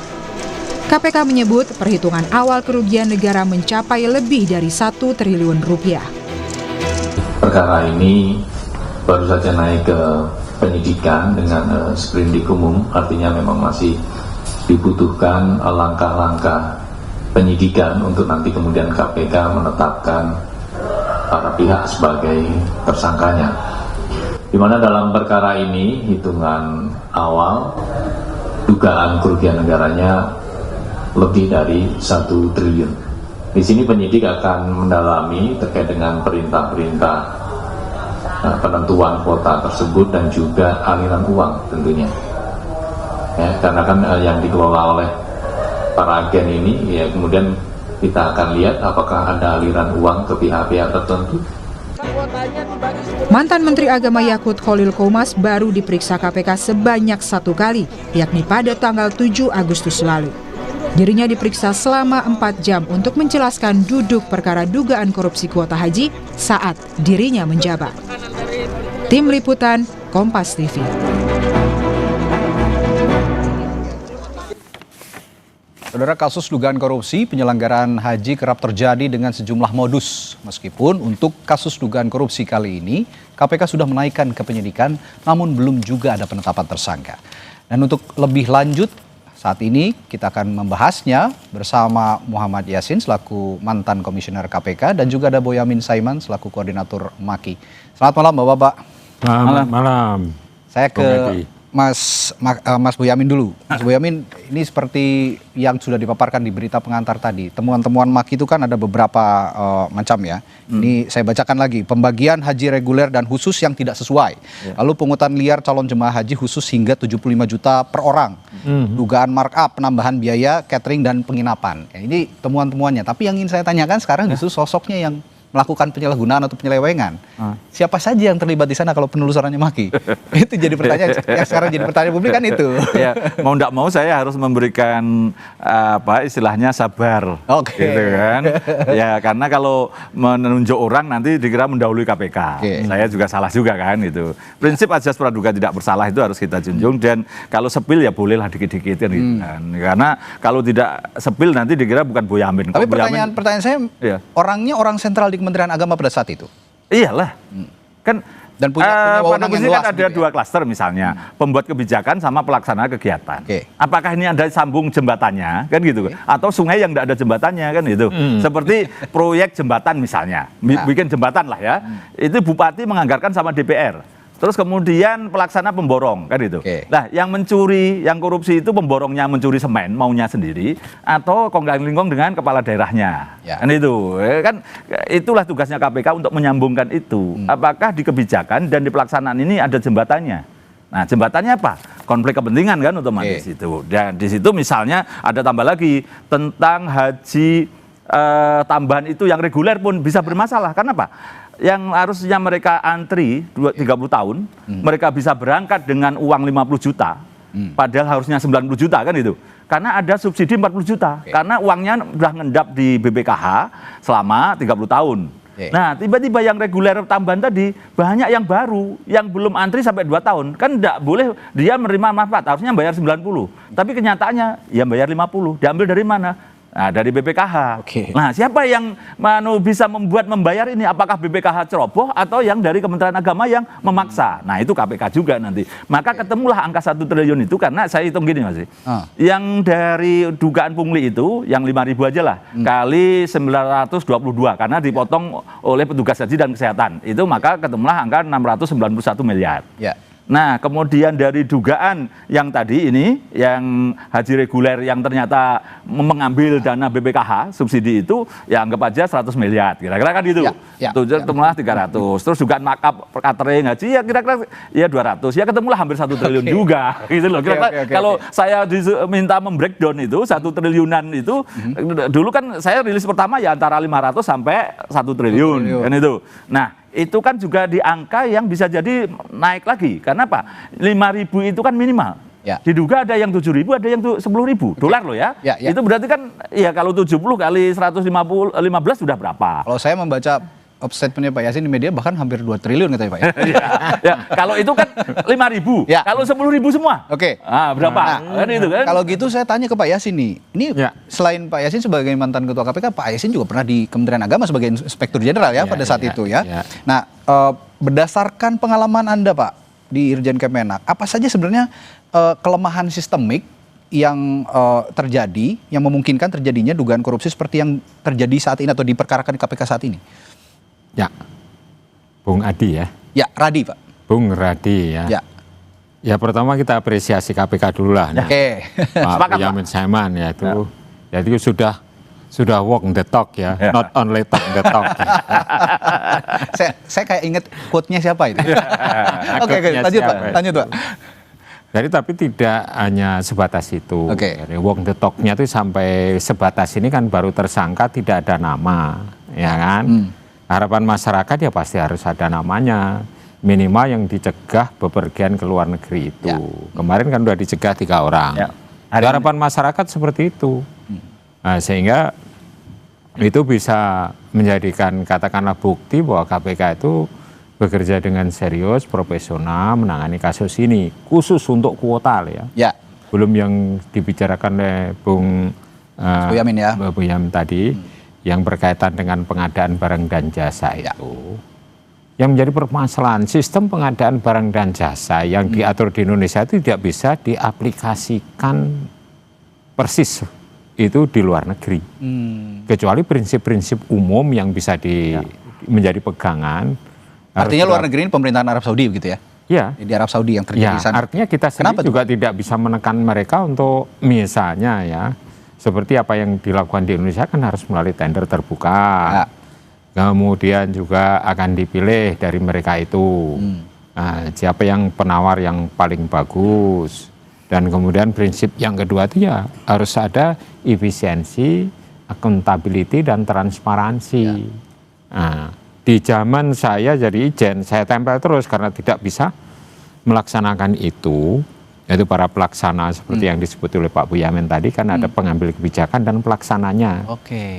[SPEAKER 21] KPK menyebut perhitungan awal kerugian negara mencapai lebih dari 1 triliun rupiah.
[SPEAKER 16] Perkara ini baru saja naik ke penyidikan dengan sprindik umum, artinya memang masih dibutuhkan langkah-langkah penyidikan untuk nanti kemudian KPK menetapkan para pihak sebagai tersangkanya. Di mana dalam perkara ini hitungan awal dugaan kerugian negaranya lebih dari 1 triliun. Di sini penyidik akan mendalami terkait dengan perintah-perintah penentuan kuota tersebut dan juga aliran uang tentunya. Ya, karena kan yang dikelola oleh para agen ini, ya kemudian kita akan lihat apakah ada aliran uang ke pihak-pihak tertentu.
[SPEAKER 21] Mantan Menteri Agama Yakut Khalil Qomas baru diperiksa KPK sebanyak 1 kali, yakni pada tanggal 7 Agustus lalu. Dirinya diperiksa selama 4 jam untuk menjelaskan duduk perkara dugaan korupsi kuota haji saat dirinya menjabat. Tim Liputan, Kompas TV.
[SPEAKER 6] Saudara, kasus dugaan korupsi penyelenggaraan haji kerap terjadi dengan sejumlah modus. Meskipun untuk kasus dugaan korupsi kali ini, KPK sudah menaikkan ke penyidikan, namun belum juga ada penetapan tersangka. Dan untuk lebih lanjut, saat ini kita akan membahasnya bersama Muhammad Yasin selaku mantan komisioner KPK dan juga ada Boyamin Saiman selaku koordinator MAKI. Selamat malam Bapak-bapak.
[SPEAKER 2] Selamat malam.
[SPEAKER 6] Saya ke Mas Boyamin dulu. Mas Boyamin, ini seperti yang sudah dipaparkan di berita pengantar tadi. Temuan-temuan MAKI itu kan ada beberapa macam ya. Ini saya bacakan lagi. Pembagian haji reguler dan khusus yang tidak sesuai. Lalu pungutan liar calon jemaah haji khusus hingga 75 juta per orang. Dugaan markup, penambahan biaya, catering dan penginapan. Ya, ini temuan-temuannya. Tapi yang ingin saya tanyakan sekarang justru sosoknya yang melakukan penyalahgunaan atau penyelewengan. Siapa saja yang terlibat di sana kalau penelusurannya MAKI? Itu jadi pertanyaan yang sekarang jadi pertanyaan publik kan itu.
[SPEAKER 2] Ya, mau tidak mau saya harus memberikan istilahnya sabar. Gitu kan. Ya, karena kalau menunjuk orang nanti dikira mendahului KPK. Saya juga salah juga kan itu. Prinsip azas praduga tidak bersalah itu harus kita junjung, dan kalau sepil ya bolehlah dikit-dikit kan gitu kan. Karena kalau tidak sepil nanti dikira bukan Boyamin.
[SPEAKER 6] Tapi pertanyaan saya, orangnya orang sentral di Kementerian Agama pada saat itu?
[SPEAKER 2] Iyalah. Kan
[SPEAKER 6] dan punya wewenang yang luas.
[SPEAKER 2] Kan ada dua klaster misalnya, pembuat kebijakan sama pelaksana kegiatan. Apakah ini ada sambung jembatannya kan gitu, atau sungai yang tidak ada jembatannya kan gitu. Seperti proyek jembatan misalnya, bikin jembatan lah ya. Itu bupati menganggarkan sama DPR. Terus kemudian pelaksana pemborong kan itu. Nah, yang mencuri, yang korupsi itu pemborongnya mencuri semen maunya sendiri atau konggang-lingkong dengan kepala daerahnya. Kan itu. Kan itulah tugasnya KPK untuk menyambungkan itu. Apakah di kebijakan dan di pelaksanaan ini ada jembatannya? Nah, jembatannya apa? Konflik kepentingan kan otomatis itu. Dan di situ misalnya ada tambah lagi tentang haji tambahan itu yang reguler pun bisa bermasalah. Karena apa? Yang harusnya mereka antri 30 tahun, mereka bisa berangkat dengan uang 50 juta, padahal harusnya 90 juta kan itu. Karena ada subsidi 40 juta, karena uangnya sudah ngendap di BPKH selama 30 tahun. Nah, tiba-tiba yang reguler tambahan tadi, banyak yang baru, yang belum antri sampai 2 tahun. Kan tidak boleh dia menerima manfaat, harusnya bayar 90. Tapi kenyataannya, ya bayar 50. Diambil dari mana? Nah, dari BPKH. Nah, siapa yang bisa membayar ini? Apakah BPKH ceroboh atau yang dari Kementerian Agama yang memaksa? Nah, itu KPK juga nanti. Maka ketemulah angka 1 triliun itu, karena saya hitung gini Mas. Yang dari dugaan pungli itu, yang 5.000 aja lah, kali 922, karena dipotong oleh petugas haji dan kesehatan. Itu maka ketemulah angka 691 miliar. Nah, kemudian dari dugaan yang tadi ini, yang haji reguler yang ternyata mengambil dana BPKH, subsidi itu, ya anggap aja 100 miliar, kira-kira kan gitu. Ketemulah 300. Terus dugaan markup catering haji, ya kira-kira ya 200. Ya ketemulah hampir 1 triliun juga. Gitu loh. Kira-kira kalau saya diminta membreakdown itu, 1 triliunan itu, dulu kan saya rilis pertama ya antara 500 sampai 1 triliun. Kan itu. Nah, itu kan juga di angka yang bisa jadi naik lagi. Karena apa? 5.000 itu kan minimal. Diduga ada yang 7.000, ada yang 10.000 dolar loh ya. Itu berarti kan ya kalau 70 kali 115 sudah berapa?
[SPEAKER 6] Kalau saya membaca statementnya Pak Yasin di media bahkan hampir 2 triliun katanya Pak ya.
[SPEAKER 2] Kalau itu kan 5.000, kalau 10.000 semua. Berapa? Kan itu kan.
[SPEAKER 6] Kalau gitu saya tanya ke Pak Yasin nih. Ini selain Pak Yasin sebagai mantan ketua KPK, Pak Yasin juga pernah di Kementerian Agama sebagai inspektur jenderal ya pada saat itu ya. Nah, berdasarkan pengalaman Anda Pak di Irjen Kemenak, apa saja sebenarnya kelemahan sistemik yang terjadi, yang memungkinkan terjadinya dugaan korupsi seperti yang terjadi saat ini atau diperkarakan di KPK saat ini?
[SPEAKER 5] Ya, Bung Adi ya.
[SPEAKER 6] Ya, Radi Pak.
[SPEAKER 5] Bung Radi ya. Ya pertama kita apresiasi KPK dulu lah. Pak Boyamin Saiman ya itu sudah sudah walk the talk ya, not only talk the talk.
[SPEAKER 6] Saya kayak inget quote-nya siapa itu? Oke, lanjut Pak.
[SPEAKER 5] Jadi tapi tidak hanya sebatas itu. Jadi walk the talk-nya itu sampai sebatas ini kan baru tersangka tidak ada nama, ya kan? Harapan masyarakat ya pasti harus ada namanya. Minimal yang dicegah bepergian ke luar negeri itu. Kemarin kan udah dicegah 3 orang. Harapan masyarakat seperti itu. Nah, sehingga itu bisa menjadikan katakanlah bukti bahwa KPK itu bekerja dengan serius, profesional menangani kasus ini, khusus untuk kuota ya. Belum yang dibicarakan oleh Bung
[SPEAKER 6] Boyamin ya.
[SPEAKER 5] Boyamin tadi, yang berkaitan dengan pengadaan barang dan jasa itu. Yang menjadi permasalahan, sistem pengadaan barang dan jasa yang diatur di Indonesia itu tidak bisa diaplikasikan persis itu di luar negeri. Kecuali prinsip-prinsip umum yang bisa menjadi pegangan.
[SPEAKER 6] Artinya luar negeri ini pemerintahan Arab Saudi begitu ya?
[SPEAKER 5] Iya.
[SPEAKER 6] Di Arab Saudi yang terjadi di sana.
[SPEAKER 5] Artinya kita sendiri juga tidak bisa menekan mereka untuk misalnya ya, seperti apa yang dilakukan di Indonesia kan harus melalui tender terbuka. Kemudian juga akan dipilih dari mereka itu. Nah, siapa yang penawar yang paling bagus. Dan kemudian prinsip yang kedua itu ya harus ada efisiensi, accountability dan transparansi. Nah, di zaman saya jadi ijen, saya tempel terus karena tidak bisa melaksanakan itu, yaitu para pelaksana seperti yang disebut oleh Pak Boyamin tadi kan ada pengambil kebijakan dan pelaksananya.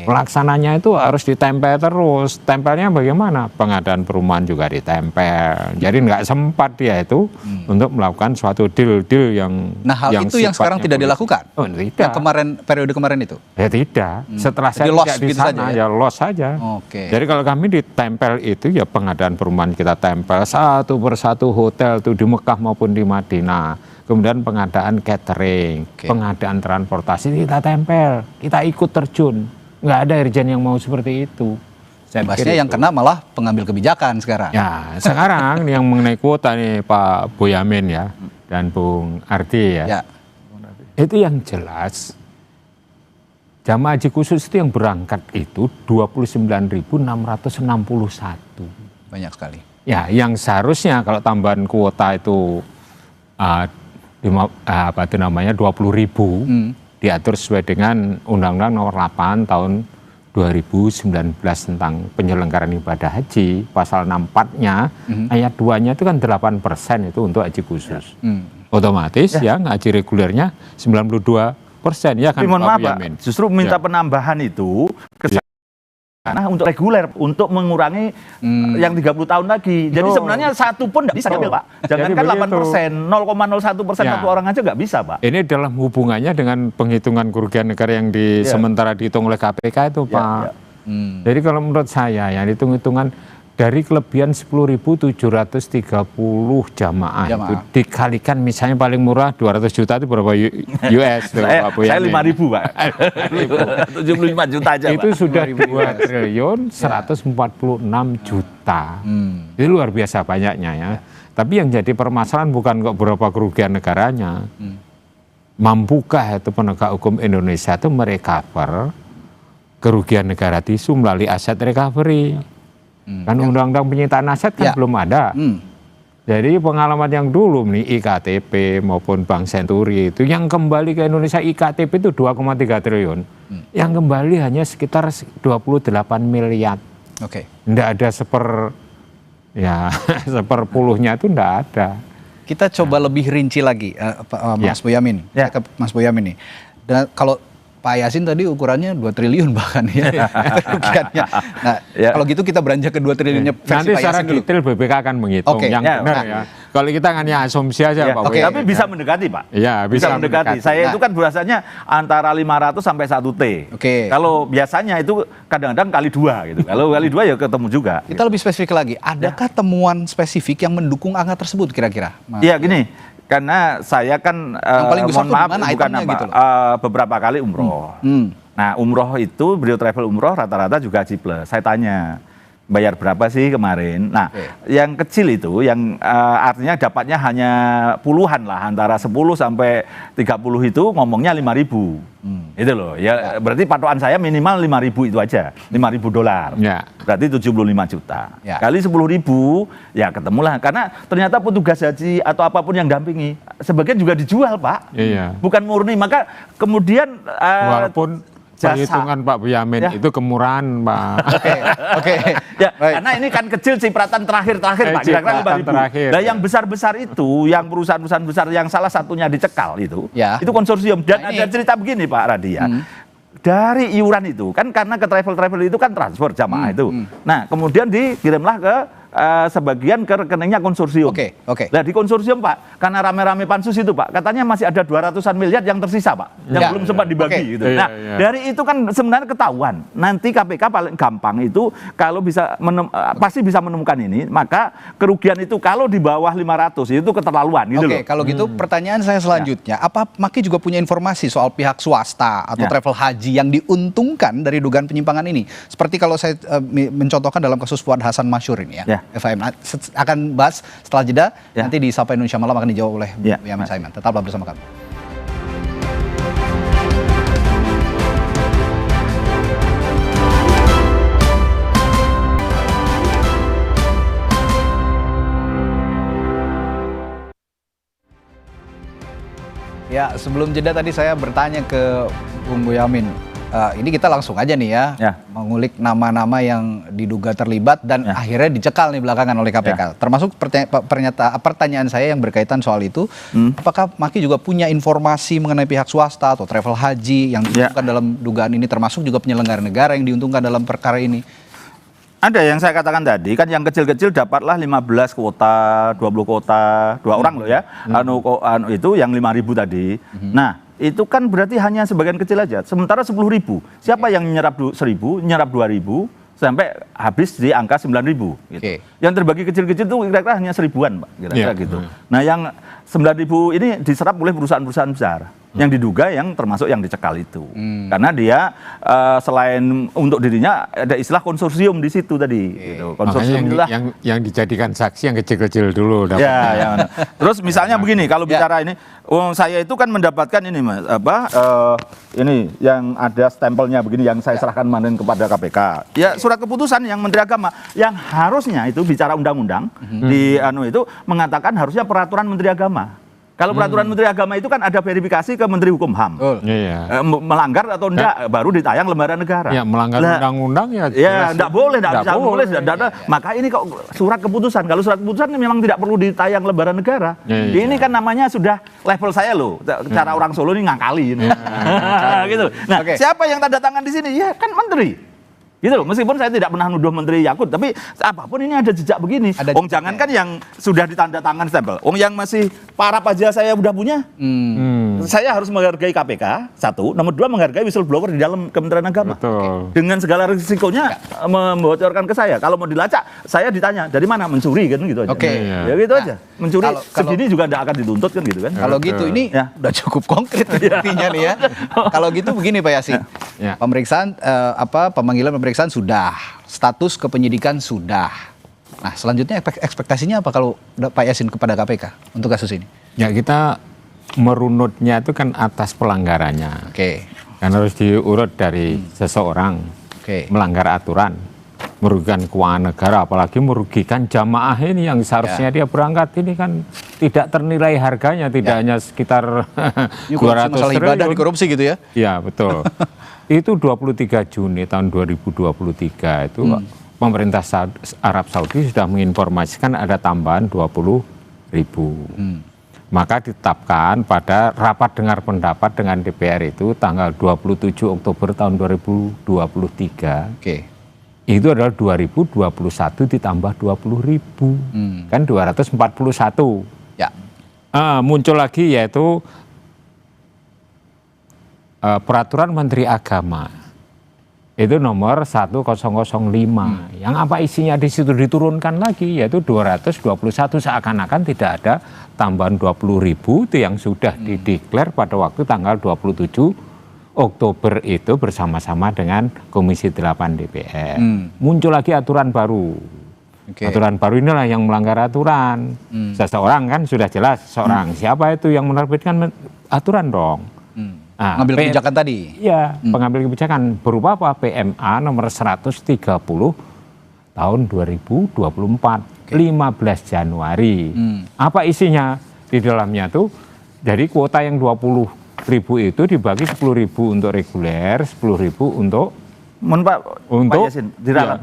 [SPEAKER 5] Pelaksananya itu harus ditempel terus. Tempelnya bagaimana? Pengadaan perumahan juga ditempel. Jadi nggak sempat dia itu untuk melakukan suatu deal-deal yang
[SPEAKER 6] itu yang sekarang tidak dilakukan?
[SPEAKER 5] Oh, tidak.
[SPEAKER 6] Yang kemarin, periode kemarin itu?
[SPEAKER 5] Ya tidak. Setelah saya tidak di sana ya loss saja. Jadi kalau kami ditempel itu ya pengadaan perumahan kita tempel satu persatu hotel tuh di Mekah maupun di Madinah. Kemudian pengadaan catering, pengadaan transportasi kita tempel, kita ikut terjun. Nggak ada irjen yang mau seperti itu.
[SPEAKER 6] Bahasnya yang kena malah pengambil kebijakan sekarang.
[SPEAKER 5] Ya, sekarang yang mengenai kuota nih Pak Boyamin ya, dan Bung Ardi ya. Itu yang jelas, jamaah haji khusus itu yang berangkat itu 29.661.
[SPEAKER 6] Banyak sekali.
[SPEAKER 5] Ya, yang seharusnya kalau tambahan kuota itu 20.000 diatur sesuai dengan Undang-Undang Nomor 8 Tahun 2019 tentang penyelenggaraan ibadah haji, pasal 64-nya ayat 2-nya itu kan 8% itu untuk haji khusus. Otomatis ya haji regulernya 92% ya kan.
[SPEAKER 2] Mohon maaf Pak, justru minta penambahan itu untuk reguler, untuk mengurangi yang 30 tahun lagi. Jadi sebenarnya satu pun tidak bisa diambil Pak. Jangankan 8%, 0,01% satu orang aja nggak bisa Pak.
[SPEAKER 5] Ini dalam hubungannya dengan penghitungan kerugian negara yang sementara dihitung oleh KPK itu Pak. Jadi kalau menurut saya ya hitung-hitungan dari kelebihan 10.730 jamaah itu dikalikan misalnya paling murah 200 juta itu berapa US?
[SPEAKER 2] Saya 5.000 Pak. 75 juta aja
[SPEAKER 5] itu
[SPEAKER 2] Pak.
[SPEAKER 5] sudah 2.146 juta. Itu luar biasa banyaknya ya. Tapi yang jadi permasalahan bukan kok berapa kerugian negaranya. Mampukah itu penegak hukum Indonesia itu merecover kerugian negara tisu melalui aset recovery? Kan undang-undang penyitaan aset kan belum ada. Jadi pengalaman yang dulu nih IKTP maupun Bank Senturi itu yang kembali ke Indonesia IKTP itu 2,3 triliun. Yang kembali hanya sekitar 28 miliar. Nggak ada seperpuluhnya itu nggak ada.
[SPEAKER 6] Kita coba lebih rinci lagi, Mas Boyamin. Ke Mas Boyamin nih. Dan kalau Pak Yasin tadi ukurannya 2 triliun bahkan ya kerugiannya. Nah, kalau gitu kita beranjak ke 2 triliunnya versi
[SPEAKER 5] nanti
[SPEAKER 6] Pak Yasin dulu.
[SPEAKER 5] detail BPK akan menghitung yang benar ya. Kalau kita hanya asumsi aja Pak.
[SPEAKER 2] Tapi bisa mendekati Pak.
[SPEAKER 5] Iya, bisa mendekati.
[SPEAKER 2] Saya itu kan berasanya antara 500 sampai 1 T. Kalau biasanya itu kadang-kadang kali 2 gitu. Kalau kali 2 ya ketemu juga.
[SPEAKER 6] Kita lebih spesifik lagi. Adakah temuan spesifik yang mendukung angka tersebut kira-kira?
[SPEAKER 2] Iya gini. Karena saya kan mohon maaf bukan apa gitu beberapa kali umroh. Nah umroh itu beliau travel umroh rata-rata juga haji plus. Saya tanya bayar berapa sih kemarin. Nah, yang kecil itu, yang artinya dapatnya hanya puluhan lah, antara 10 sampai 30 itu ngomongnya 5.000. Itu loh, ya berarti patokan saya minimal 5.000 itu aja, $5.000.
[SPEAKER 5] Ya.
[SPEAKER 2] Berarti 75 juta.
[SPEAKER 6] Ya.
[SPEAKER 2] Kali 10.000, ya ketemulah. Karena ternyata petugas haji atau apapun yang dampingi, sebagian juga dijual, Pak.
[SPEAKER 5] Iya.
[SPEAKER 2] Bukan murni, maka kemudian
[SPEAKER 5] Walaupun
[SPEAKER 2] jasa.
[SPEAKER 5] perhitungan Pak Boyamin
[SPEAKER 2] Ya.
[SPEAKER 5] itu kemurahan, Pak.
[SPEAKER 6] Oke.
[SPEAKER 2] Ya, karena ini kan kecil cipratan terakhir Pak, kira-kira 5.000.
[SPEAKER 5] terakhir.
[SPEAKER 2] Nah, yang besar-besar itu, yang perusahaan-perusahaan besar yang salah satunya dicekal itu konsorsium. Dan ada cerita begini Pak Radia. Dari iuran itu, kan karena ke travel itu kan transfer jamaah itu. Nah, kemudian dikirimlah ke sebagian ke rekeningnya konsorsium. Nah, di konsorsium Pak, karena rame-rame pansus itu Pak, katanya masih ada 200-an miliar yang tersisa Pak, yang belum sempat dibagi gitu. Nah, dari itu kan sebenarnya ketahuan. Nanti KPK paling gampang itu kalau bisa pasti bisa menemukan ini, maka kerugian itu kalau di bawah 500 itu keterlaluan gitu loh.
[SPEAKER 6] Kalau gitu pertanyaan saya selanjutnya, apa Maki juga punya informasi soal pihak swasta atau travel haji yang diuntungkan dari dugaan penyimpangan ini? Seperti kalau saya mencontohkan dalam kasus Fuad Hasan Masyur ini ya. FHM akan bahas setelah jeda, nanti di Sapa Indonesia Malam akan dijawab oleh Yamin Saiman. Tetaplah bersama kami. Ya, sebelum jeda tadi saya bertanya ke Bung Boyamin. Ini kita langsung aja nih ya, mengulik nama-nama yang diduga terlibat dan akhirnya dicekal nih belakangan oleh KPK. Termasuk pertanyaan saya yang berkaitan soal itu, apakah Maki juga punya informasi mengenai pihak swasta atau travel haji yang diuntungkan dalam dugaan ini, termasuk juga penyelenggara negara yang diuntungkan dalam perkara ini?
[SPEAKER 2] Ada yang saya katakan tadi, kan yang kecil-kecil dapatlah 15 kuota, 20 kuota, 2 orang loh ya, itu yang 5.000 tadi. Nah, itu kan berarti hanya sebagian kecil aja. Sementara 10.000. Siapa yang nyerap 1.000, nyerap 2.000 sampai habis di angka 9.000 gitu. Yang terbagi kecil-kecil itu kira-kira hanya 1.000-an, Pak, kira-kira gitu. Nah, yang 9.000 ini diserap oleh perusahaan-perusahaan besar. Yang diduga yang termasuk yang dicekal itu. Karena dia selain untuk dirinya ada istilah konsorsium di situ tadi gitu. Konsorsium
[SPEAKER 5] yang dijadikan saksi yang kecil-kecil dulu.
[SPEAKER 2] Ya. Terus misalnya begini, kalau bicara ini, saya itu kan mendapatkan ini Mas, ini yang ada stempelnya begini yang saya serahkan kemarin kepada KPK. Ya, surat keputusan yang Menteri Agama yang harusnya itu bicara undang-undang di itu mengatakan harusnya peraturan Menteri Agama. Kalau peraturan Menteri Agama itu kan ada verifikasi ke Menteri Hukum HAM. Melanggar atau enggak baru ditayang lembaga negara.
[SPEAKER 5] Ya, melanggar undang-undang ya.
[SPEAKER 2] Ya, enggak boleh, enggak bisa boleh. Maka ini kok surat keputusan. Kalau surat keputusan memang tidak perlu ditayang lembaga negara. Ini kan namanya sudah level saya loh. Cara orang Solo ini ngangkali. Gitu. Nah, siapa yang tanda tangan di sini? Ya kan Menteri. Gitu loh, meskipun saya tidak pernah nuduh Menteri Yakut, tapi apapun ini ada jejak begini. Jangankan yang sudah ditanda tangan stempel, yang masih parap aja saya udah punya. Saya harus menghargai KPK, satu. Nomor dua, menghargai whistleblower di dalam Kementerian Agama. Dengan segala risikonya membocorkan ke saya. Kalau mau dilacak, saya ditanya, dari mana? Mencuri kan gitu aja. Ya gitu aja. Mencuri segini juga tidak akan dituntut kan gitu kan.
[SPEAKER 6] Kalau gitu ini udah cukup konkret intinya nih ya. Kalau gitu begini Pak Yasin. Pemeriksaan pemeriksaan sudah, status kepenyidikan sudah. Nah, selanjutnya ekspektasinya apa kalau Pak Yasin kepada KPK untuk kasus ini?
[SPEAKER 5] Ya, kita merunutnya itu kan atas pelanggarannya. Kan harus diurut dari seseorang melanggar aturan, merugikan keuangan negara, apalagi merugikan jamaah ini yang seharusnya dia berangkat ini kan tidak ternilai harganya, tidak hanya sekitar 200
[SPEAKER 6] masalah ibadah
[SPEAKER 5] triliun.
[SPEAKER 6] di korupsi gitu ya?
[SPEAKER 5] Ya, betul. Itu 23 Juni tahun 2023 itu pemerintah Arab Saudi sudah menginformasikan ada tambahan 20.000. Maka ditetapkan pada rapat dengar pendapat dengan DPR itu tanggal 27 Oktober tahun 2023. Itu adalah 2021 ditambah 20.000. Kan 241.
[SPEAKER 6] Ya.
[SPEAKER 5] Muncul lagi yaitu peraturan Menteri Agama itu nomor 1005 yang apa isinya di situ diturunkan lagi yaitu 221, seakan-akan tidak ada tambahan 20.000 itu yang sudah dideklar pada waktu tanggal 27 Oktober itu bersama-sama dengan Komisi 8 DPR. Muncul lagi aturan baru. Aturan baru inilah yang melanggar aturan. Seseorang kan sudah jelas seorang. Siapa itu yang menerbitkan aturan dong? Nah,
[SPEAKER 6] Ngambil kebijakan tadi?
[SPEAKER 5] Iya, pengambil kebijakan berupa apa? PMA nomor 130 tahun 2024, 15 Januari. Apa isinya? Di dalamnya tuh, jadi kuota yang 20.000 itu dibagi 10.000 untuk reguler, 10.000 untuk
[SPEAKER 2] Pak Yasin,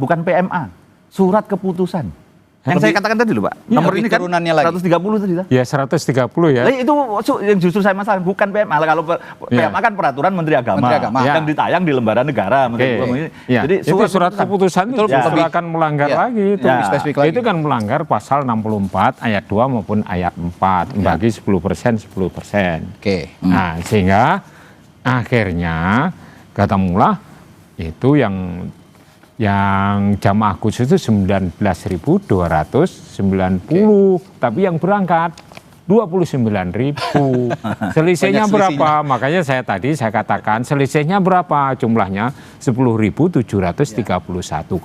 [SPEAKER 2] bukan PMA, surat keputusan. Yang saya katakan tadi loh Pak, nomor ini kan 130 tadi.
[SPEAKER 5] Ya 130 ya.
[SPEAKER 2] Itu yang justru saya masalah, bukan PMA. Kalau PMA kan peraturan Menteri Agama. Yang ditayang di lembaran negara.
[SPEAKER 5] Jadi surat keputusan itu akan melanggar lagi. Itu kan melanggar pasal 64 ayat 2 maupun ayat 4. Bagi 10%, 10%. Nah sehingga akhirnya ketemulah itu yang jamaah khusus itu 19.290, tapi yang berangkat 29.000. Selisihnya berapa? Makanya saya katakan selisihnya berapa? Jumlahnya 10.731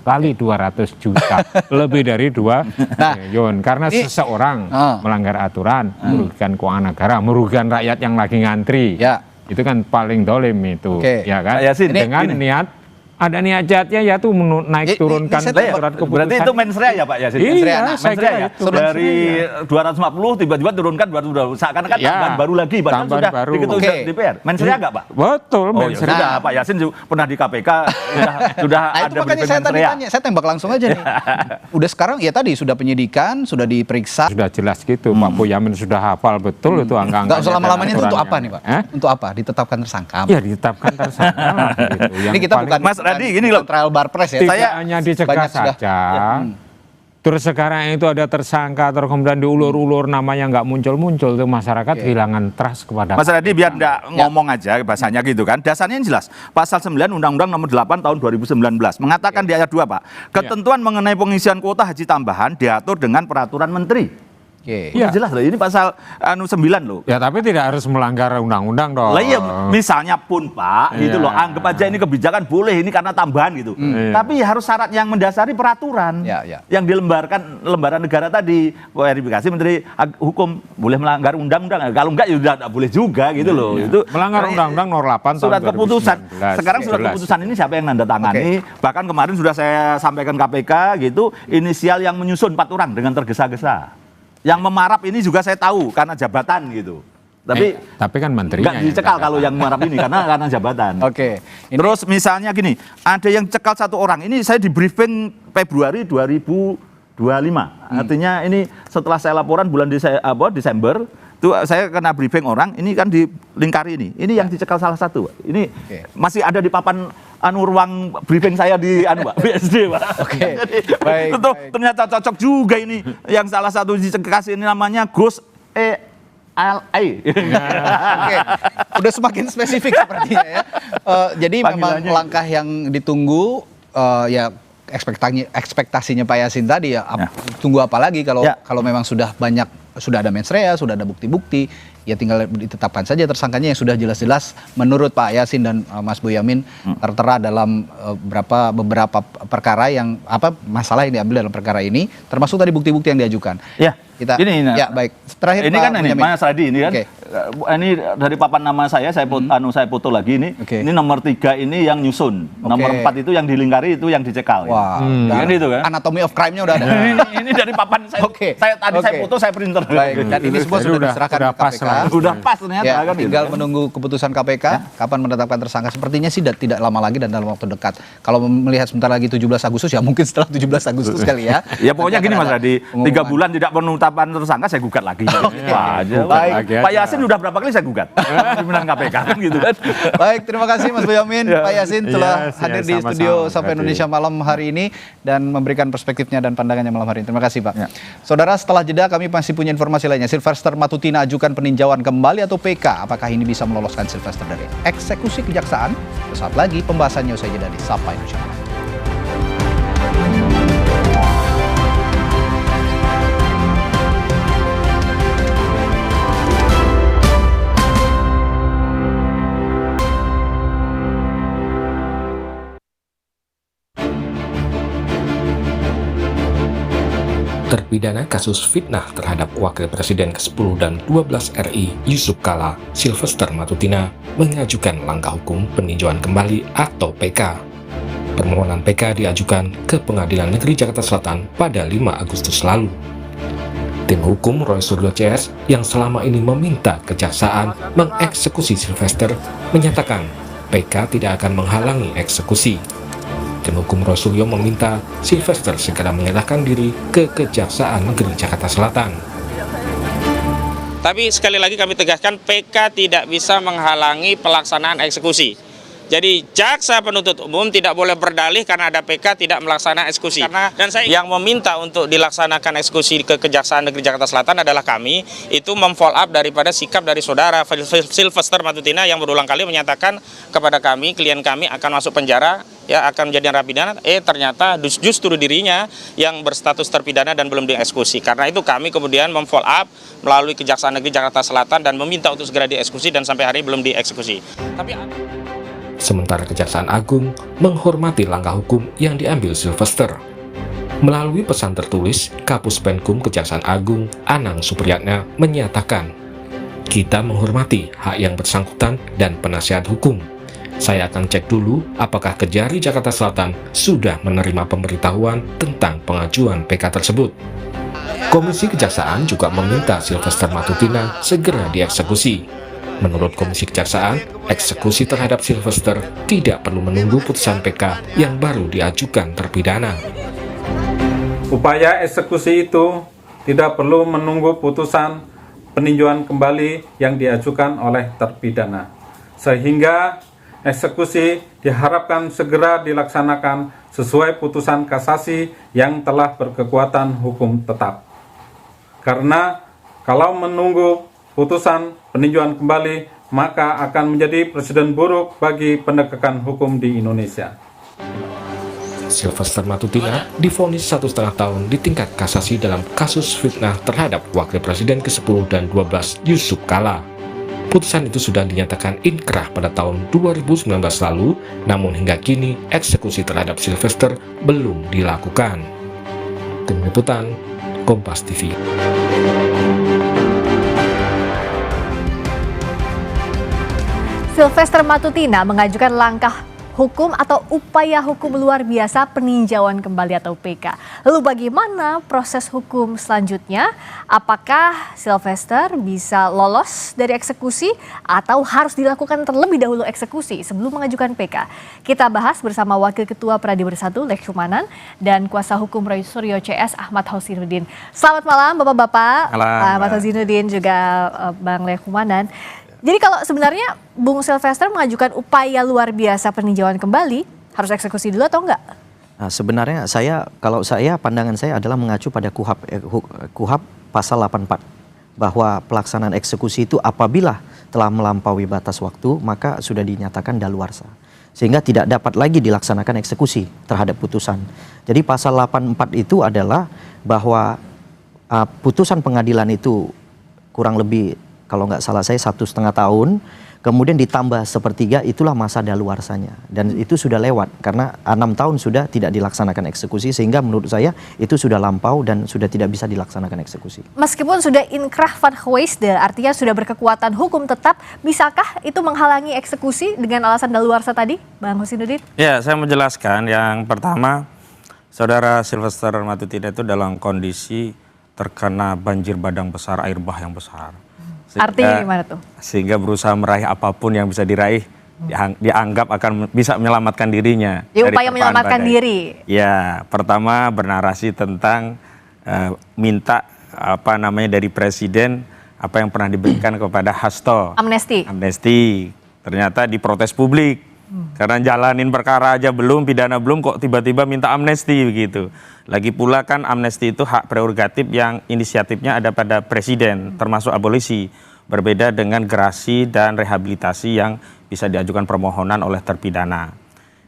[SPEAKER 5] kali 200 juta, lebih dari 2 triliun. Karena seseorang melanggar aturan, merugikan keuangan negara, merugikan rakyat yang lagi ngantri. Itu kan paling dolim itu, ya kan? Dengan niat ada niat jahatnya ya tuh naik turunkan surat keputusan.
[SPEAKER 2] Berarti itu mensrea ya Pak Yasin?
[SPEAKER 5] Iya, saya kira
[SPEAKER 2] ya?
[SPEAKER 5] itu.
[SPEAKER 2] Dari 250 tiba-tiba turunkan 200, seakan-akan tambahan baru lagi, padahal sudah diketuai DPR. Mensrea nggak Pak?
[SPEAKER 5] Betul, mensrea.
[SPEAKER 2] Sudah, Pak Yasin pernah di KPK, sudah ada
[SPEAKER 6] makanya saya tadi tanya, saya tembak langsung aja nih. Udah sekarang ya tadi sudah penyidikan, sudah diperiksa.
[SPEAKER 5] Sudah jelas gitu, Pak Boyamin sudah hafal betul itu angka-angka.
[SPEAKER 6] Nggak usah lama-lama itu untuk apa nih Pak? Untuk apa? Ditetapkan tersangka?
[SPEAKER 5] Iya, ditetapkan tersangka.
[SPEAKER 6] Ini kita bukan
[SPEAKER 2] Tadi gini loh,
[SPEAKER 6] trial Barpres ya.
[SPEAKER 5] Saya hanya dicegah saja. Terus sekarang itu ada tersangka, terus kemudian diulur-ulur namanya nggak muncul-muncul, tuh masyarakat kehilangan trust kepada.
[SPEAKER 2] Mas Radi biar nggak ngomong aja bahasanya gitu kan. Dasarnya yang jelas. Pasal 9 Undang-Undang Nomor 8 Tahun 2019 mengatakan di ayat 2 Pak, ketentuan mengenai pengisian kuota haji tambahan diatur dengan peraturan menteri. Jelas loh, ini pasal 9 loh.
[SPEAKER 5] Ya tapi tidak harus melanggar undang-undang dong.
[SPEAKER 2] Lah iya, misalnya pun Pak, gitu loh, anggap aja ini kebijakan boleh, ini karena tambahan gitu. Tapi harus syarat yang mendasari peraturan yang dilembarkan lembaran negara tadi, verifikasi Menteri Hukum, boleh melanggar undang-undang. Kalau enggak ya udah tidak boleh juga gitu loh. Itu
[SPEAKER 5] melanggar undang-undang nomor 8
[SPEAKER 2] surat
[SPEAKER 5] tahun 2019.
[SPEAKER 2] keputusan. Sekarang surat keputusan ini siapa yang nanda tangani? Bahkan kemarin sudah saya sampaikan KPK gitu, inisial yang menyusun 4 orang dengan tergesa-gesa. Yang memarap ini juga saya tahu karena jabatan gitu.
[SPEAKER 5] Tapi kan menterinya
[SPEAKER 2] nggak dicekal kalau yang memarap ini karena jabatan. Terus misalnya gini, ada yang cekal 1 orang. Ini saya di briefing Februari 2025. Artinya ini setelah saya laporan bulan Desember, itu saya kena briefing orang. Ini kan di lingkari ini. Ini yang dicekal salah satu. Ini masih ada di papan ruang briefing saya di BSD Pak. Jadi ternyata cocok juga ini. Yang salah satu dikasih ini namanya Gus LA.
[SPEAKER 6] Udah semakin spesifik sepertinya ya. Jadi memang langkah yang ditunggu ya ekspektasinya Pak Yasin tadi ya. Tunggu apa lagi kalau memang sudah ada mensrea, sudah ada bukti-bukti, ya tinggal ditetapkan saja tersangkanya yang sudah jelas-jelas menurut Pak Yasin dan Mas Boyamin tertera dalam beberapa perkara yang masalah yang diambil dalam perkara ini, termasuk tadi bukti-bukti yang diajukan. Baik. Terakhir
[SPEAKER 2] ini
[SPEAKER 6] Pak
[SPEAKER 2] kan ini Mas Radi ini kan. Ini dari papan nama saya foto lagi ini. Ini nomor 3 ini yang nyusun. Nomor 4 itu yang dilingkari, itu yang dicekal.
[SPEAKER 6] Wah,
[SPEAKER 2] kan itu kan.
[SPEAKER 6] Anatomy of crime-nya udah ada.
[SPEAKER 2] ini dari papan saya. Saya foto, saya printer.
[SPEAKER 6] Baik, dan ini semua sudah diserahkan ke KPK.
[SPEAKER 2] Sudah pas ternyata kan.
[SPEAKER 6] Tinggal menunggu keputusan KPK kapan menetapkan tersangka. Sepertinya sih tidak lama lagi dan dalam waktu dekat. Kalau melihat sebentar lagi 17 Agustus ya mungkin setelah 17 Agustus kali ya.
[SPEAKER 2] Ya pokoknya gini Mas Radi, 3 bulan tidak penetapan tersangka saya gugat lagi. Pak Yasin udah berapa kali saya gugat pimpinan KPK kan gitu kan.
[SPEAKER 6] Baik, terima kasih Mas Boyamin, Pak Yasin telah hadir di studio Sapa Indonesia malam hari ini dan memberikan perspektifnya dan pandangannya malam hari ini. Terima kasih Pak. Saudara, setelah jeda kami masih punya informasi lainnya. Sylvester Matutina ajukan peninjauan kembali atau PK. Apakah ini bisa meloloskan Sylvester dari eksekusi kejaksaan? Sesaat lagi pembahasannya usai jeda di Sapa Indonesia.
[SPEAKER 1] Terpidana kasus fitnah terhadap Wakil Presiden ke-10 dan 12 RI Yusuf Kala, Sylvester Matutina, mengajukan langkah hukum peninjauan kembali atau PK. Permohonan PK diajukan ke Pengadilan Negeri Jakarta Selatan pada 5 Agustus lalu. Tim hukum Roy Suryo CS yang selama ini meminta kejaksaan mengeksekusi Sylvester menyatakan PK tidak akan menghalangi eksekusi. Tim hukum Roy Suryo meminta Sylvester segera menyerahkan diri ke Kejaksaan Negeri Jakarta Selatan.
[SPEAKER 4] Tapi sekali lagi kami tegaskan, PK tidak bisa menghalangi pelaksanaan eksekusi. Jadi jaksa penuntut umum tidak boleh berdalih karena ada PK tidak melaksanakan eksekusi. Dan saya yang meminta untuk dilaksanakan eksekusi ke Kejaksaan Negeri Jakarta Selatan adalah kami, itu memfollow up daripada sikap dari saudara Sylvester Matutina yang berulang kali menyatakan kepada kami, klien kami akan masuk penjara, ya akan menjadi narapidana. Ternyata justru dirinya yang berstatus terpidana dan belum dieksekusi. Karena itu kami kemudian memfollow up melalui Kejaksaan Negeri Jakarta Selatan dan meminta untuk segera dieksekusi dan sampai hari ini belum dieksekusi.
[SPEAKER 1] Sementara Kejaksaan Agung menghormati langkah hukum yang diambil Sylvester. Melalui pesan tertulis, Kapus Penkum Kejaksaan Agung Anang Supriyatna menyatakan, "Kita menghormati hak yang bersangkutan dan penasihat hukum. Saya akan cek dulu apakah Kejari Jakarta Selatan sudah menerima pemberitahuan tentang pengajuan PK tersebut." Komisi Kejaksaan juga meminta Sylvester Matutina segera dieksekusi. Menurut Komisi Kejaksaan, eksekusi terhadap Sylvester tidak perlu menunggu putusan PK yang baru diajukan terpidana.
[SPEAKER 11] Upaya eksekusi itu tidak perlu menunggu putusan peninjauan kembali yang diajukan oleh terpidana. Sehingga eksekusi diharapkan segera dilaksanakan sesuai putusan kasasi yang telah berkekuatan hukum tetap. Karena kalau menunggu putusan peninjauan kembali, maka akan menjadi presiden buruk bagi penegakan hukum di Indonesia.
[SPEAKER 1] Sylvester Matutina divonis 1,5 tahun di tingkat kasasi dalam kasus fitnah terhadap Wakil Presiden ke-10 dan 12 Yusuf Kala. Putusan itu sudah dinyatakan inkrah pada tahun 2019 lalu, namun hingga kini eksekusi terhadap Sylvester belum dilakukan. Tim Liputan, Kompas TV.
[SPEAKER 7] Sylvester Matutina mengajukan langkah hukum atau upaya hukum luar biasa peninjauan kembali atau PK. Lalu bagaimana proses hukum selanjutnya? Apakah Sylvester bisa lolos dari eksekusi atau harus dilakukan terlebih dahulu eksekusi sebelum mengajukan PK? Kita bahas bersama Wakil Ketua Pradi Bersatu Lekhumanan dan Kuasa Hukum Roy Suryo CS Ahmad Hosinuddin. Selamat malam Bapak-Bapak, Ahmad Hosinuddin juga Bang Lekhumanan. Jadi kalau sebenarnya Bung Sylvester mengajukan upaya luar biasa peninjauan kembali, harus eksekusi dulu atau enggak?
[SPEAKER 23] Nah, sebenarnya pandangan saya adalah mengacu pada KUHP pasal 84 bahwa pelaksanaan eksekusi itu apabila telah melampaui batas waktu maka sudah dinyatakan daluarsa. Sehingga tidak dapat lagi dilaksanakan eksekusi terhadap putusan. Jadi pasal 84 itu adalah bahwa putusan pengadilan itu kurang lebih kalau nggak salah saya 1,5 tahun, kemudian ditambah 1/3 itulah masa daluarsanya. Dan itu sudah lewat karena 6 tahun sudah tidak dilaksanakan eksekusi sehingga menurut saya itu sudah lampau dan sudah tidak bisa dilaksanakan eksekusi.
[SPEAKER 7] Meskipun sudah inkrah van geweesde, artinya sudah berkekuatan hukum tetap, bisakah itu menghalangi eksekusi dengan alasan daluarsa tadi, Bang Hosinuddin?
[SPEAKER 24] Ya, saya menjelaskan yang pertama, Saudara Sylvester Matutina itu dalam kondisi terkena banjir bandang besar, air bah yang besar.
[SPEAKER 7] Artinya gimana tuh?
[SPEAKER 24] Sehingga berusaha meraih apapun yang bisa diraih, dianggap akan bisa menyelamatkan dirinya.
[SPEAKER 7] Ya, upaya menyelamatkan diri.
[SPEAKER 24] Ya, pertama bernarasi tentang minta dari presiden apa yang pernah diberikan kepada Hasto. Amnesti. Ternyata diprotes publik. Karena jalanin perkara aja belum, pidana belum, kok tiba-tiba minta amnesti begitu. Lagi pula kan amnesti itu hak prerogatif yang inisiatifnya ada pada presiden, termasuk abolisi. Berbeda dengan gerasi dan rehabilitasi yang bisa diajukan permohonan oleh terpidana.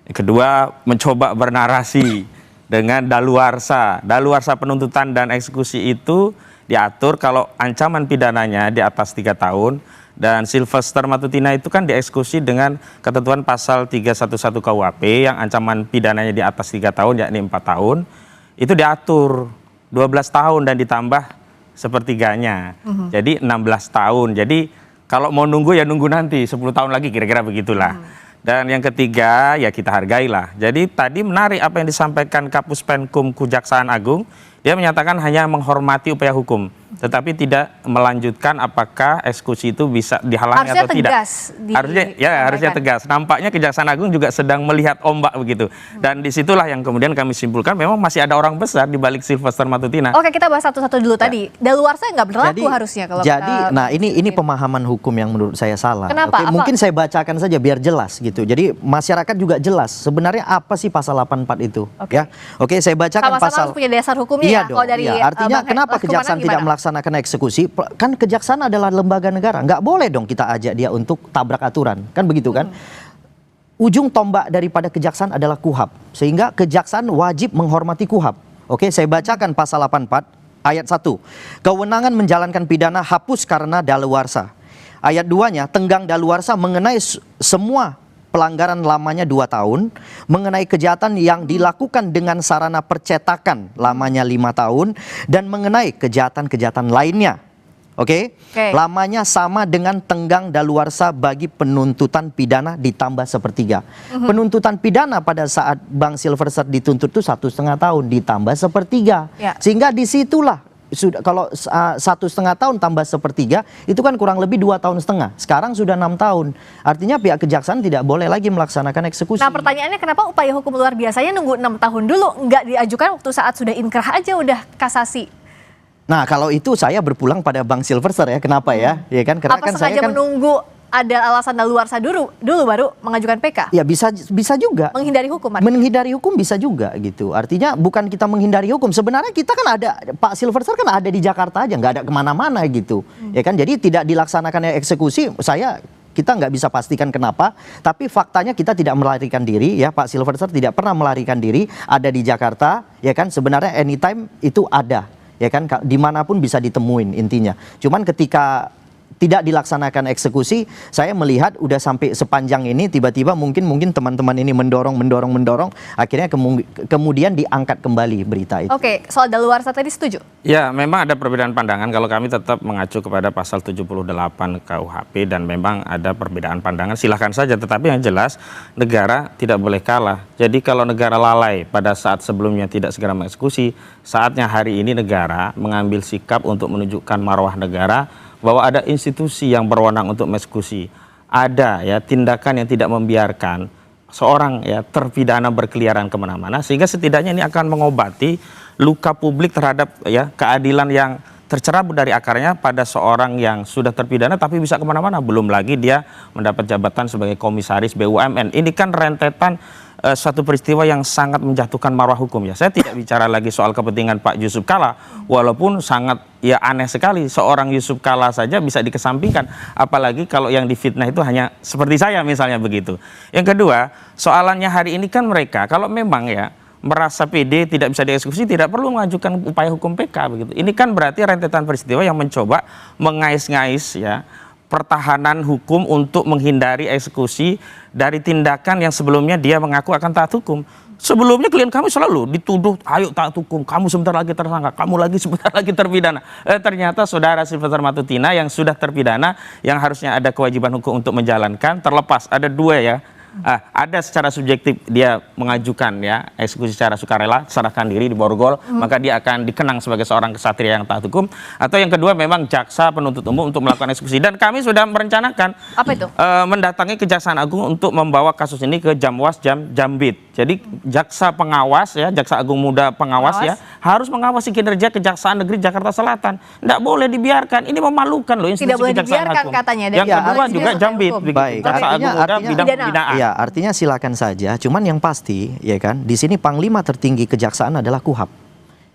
[SPEAKER 24] Kedua, mencoba bernarasi dengan daluarsa. Daluarsa penuntutan dan eksekusi itu diatur kalau ancaman pidananya di atas 3 tahun, dan Sylvester Matutina itu kan dieksekusi dengan ketentuan pasal 311 KUHP yang ancaman pidananya di atas 3 tahun yakni 4 tahun. Itu diatur
[SPEAKER 15] 12 tahun dan ditambah sepertiganya. Jadi 16 tahun. Jadi kalau mau nunggu ya nunggu nanti 10 tahun lagi kira-kira begitulah. Dan yang ketiga ya kita hargailah. Jadi tadi menarik apa yang disampaikan Kapus Penkum Kejaksaan Agung. Dia menyatakan hanya menghormati upaya hukum, tetapi tidak melanjutkan apakah eksekusi itu bisa dihalangi
[SPEAKER 7] harusnya
[SPEAKER 15] atau tidak. Harusnya tegas. Nampaknya Kejaksaan Agung juga sedang melihat ombak begitu. Dan disitulah yang kemudian kami simpulkan memang masih ada orang besar di balik Sylvester Matutina.
[SPEAKER 7] Oke, kita bahas satu-satu dulu tadi. Daluarsa nggak berlaku harusnya kalau
[SPEAKER 23] nah ini pemahaman hukum yang menurut saya salah.
[SPEAKER 7] Kenapa?
[SPEAKER 23] Oke, mungkin saya bacakan saja biar jelas gitu. Jadi masyarakat juga jelas sebenarnya apa sih pasal 84 itu, ya. Oke, saya bacakan
[SPEAKER 7] sama-sama
[SPEAKER 23] pasal.
[SPEAKER 7] harus punya dasar hukumnya.
[SPEAKER 23] Iya dong,
[SPEAKER 7] dari,
[SPEAKER 23] artinya kenapa kejaksaan tidak melaksanakan eksekusi? Kan kejaksaan adalah lembaga negara, nggak boleh dong kita ajak dia untuk tabrak aturan, kan begitu kan? Ujung tombak daripada kejaksaan adalah KUHAP, sehingga kejaksaan wajib menghormati KUHAP. Oke, saya bacakan pasal 84 ayat 1. Kewenangan menjalankan pidana hapus karena daluarsa. Ayat 2-nya, tenggang daluarsa mengenai semua pelanggaran lamanya 2 tahun, mengenai kejahatan yang dilakukan dengan sarana percetakan lamanya 5 tahun, dan mengenai kejahatan-kejahatan lainnya. Oke? Lamanya sama dengan tenggang daluarsa bagi penuntutan pidana ditambah 1/3. Penuntutan pidana pada saat Bang Sylvester dituntut itu 1,5 tahun ditambah 1/3. Sehingga disitulah sudah, kalau 1,5 tahun tambah 1/3 itu kan kurang lebih 2,5 tahun. Sekarang sudah 6 tahun. Artinya pihak kejaksaan tidak boleh lagi melaksanakan eksekusi.
[SPEAKER 7] Nah, pertanyaannya kenapa upaya hukum luar biasanya nunggu 6 tahun dulu, nggak diajukan waktu saat sudah inkrah aja udah kasasi?
[SPEAKER 23] Nah, kalau itu saya berpulang pada Bang Sylvester ya. Kenapa ya? Ya kan, karena
[SPEAKER 7] apa
[SPEAKER 23] kan
[SPEAKER 7] sengaja
[SPEAKER 23] saya kan
[SPEAKER 7] menunggu ada alasan daluarsa dulu baru mengajukan PK?
[SPEAKER 23] Ya bisa juga.
[SPEAKER 7] Menghindari hukum.
[SPEAKER 23] Menghindari hukum bisa juga gitu. Artinya bukan kita menghindari hukum. Sebenarnya kita kan ada, Pak Sylvester kan ada di Jakarta aja, nggak ada kemana-mana gitu. Ya kan, jadi tidak dilaksanakannya eksekusi, kita nggak bisa pastikan kenapa, tapi faktanya kita tidak melarikan diri ya. Pak Sylvester tidak pernah melarikan diri, ada di Jakarta ya kan. Sebenarnya anytime itu ada ya kan, dimanapun bisa ditemuin intinya. Cuman ketika tidak dilaksanakan eksekusi, saya melihat udah sampai sepanjang ini tiba-tiba mungkin teman-teman ini mendorong, akhirnya kemudian diangkat kembali berita itu.
[SPEAKER 7] Oke, soal daluarsa tadi setuju?
[SPEAKER 15] Ya, memang ada perbedaan pandangan. Kalau kami tetap mengacu kepada pasal 78 KUHP dan memang ada perbedaan pandangan, silahkan saja. Tetapi yang jelas negara tidak boleh kalah. Jadi kalau negara lalai pada saat sebelumnya tidak segera mengeksekusi, saatnya hari ini negara mengambil sikap untuk menunjukkan marwah negara bahwa ada institusi yang berwenang untuk mengeksekusi. Ada ya tindakan yang tidak membiarkan seorang ya terpidana berkeliaran kemana-mana, sehingga setidaknya ini akan mengobati luka publik terhadap ya keadilan yang tercerabut dari akarnya pada seorang yang sudah terpidana tapi bisa kemana-mana. Belum lagi dia mendapat jabatan sebagai komisaris BUMN. Ini kan rentetan suatu peristiwa yang sangat menjatuhkan marwah hukum ya. Saya tidak bicara lagi soal kepentingan Pak Yusuf Kalla, walaupun sangat ya aneh sekali seorang Yusuf Kalla saja bisa dikesampingkan, apalagi kalau yang difitnah itu hanya seperti saya misalnya begitu. Yang kedua, soalannya hari ini kan mereka kalau memang ya merasa PD tidak bisa dieksekusi, tidak perlu mengajukan upaya hukum PK begitu. Ini kan berarti rentetan peristiwa yang mencoba mengais-ngais ya pertahanan hukum untuk menghindari eksekusi dari tindakan yang sebelumnya dia mengaku akan taat hukum. Sebelumnya klien kami selalu dituduh, ayo taat hukum, kamu sebentar lagi tersangka, kamu lagi sebentar lagi terpidana. Ternyata saudara Sylvester Matutina yang sudah terpidana, yang harusnya ada kewajiban hukum untuk menjalankan, terlepas. Ada dua ya. Ada secara subjektif dia mengajukan ya eksekusi secara sukarela, serahkan diri di borgol, maka dia akan dikenang sebagai seorang kesatria yang taat hukum. Atau yang kedua memang jaksa penuntut umum untuk melakukan eksekusi, dan kami sudah merencanakan
[SPEAKER 7] apa itu?
[SPEAKER 15] Mendatangi Kejaksaan Agung untuk membawa kasus ini ke Jamwas Jambit. Jadi jaksa pengawas ya, Jaksa Agung Muda pengawas ya, harus mengawasi kinerja Kejaksaan Negeri Jakarta Selatan. Tidak boleh dibiarkan, ini memalukan loh institusi Kejaksaan Agung.
[SPEAKER 7] Katanya.
[SPEAKER 15] Yang kedua juga Jambit,
[SPEAKER 23] Baik,
[SPEAKER 15] Jaksa Agung Muda bidang pembinaan.
[SPEAKER 23] Ya, artinya silakan saja. Cuman yang pasti, ya kan, di sini panglima tertinggi kejaksaan adalah KUHAP,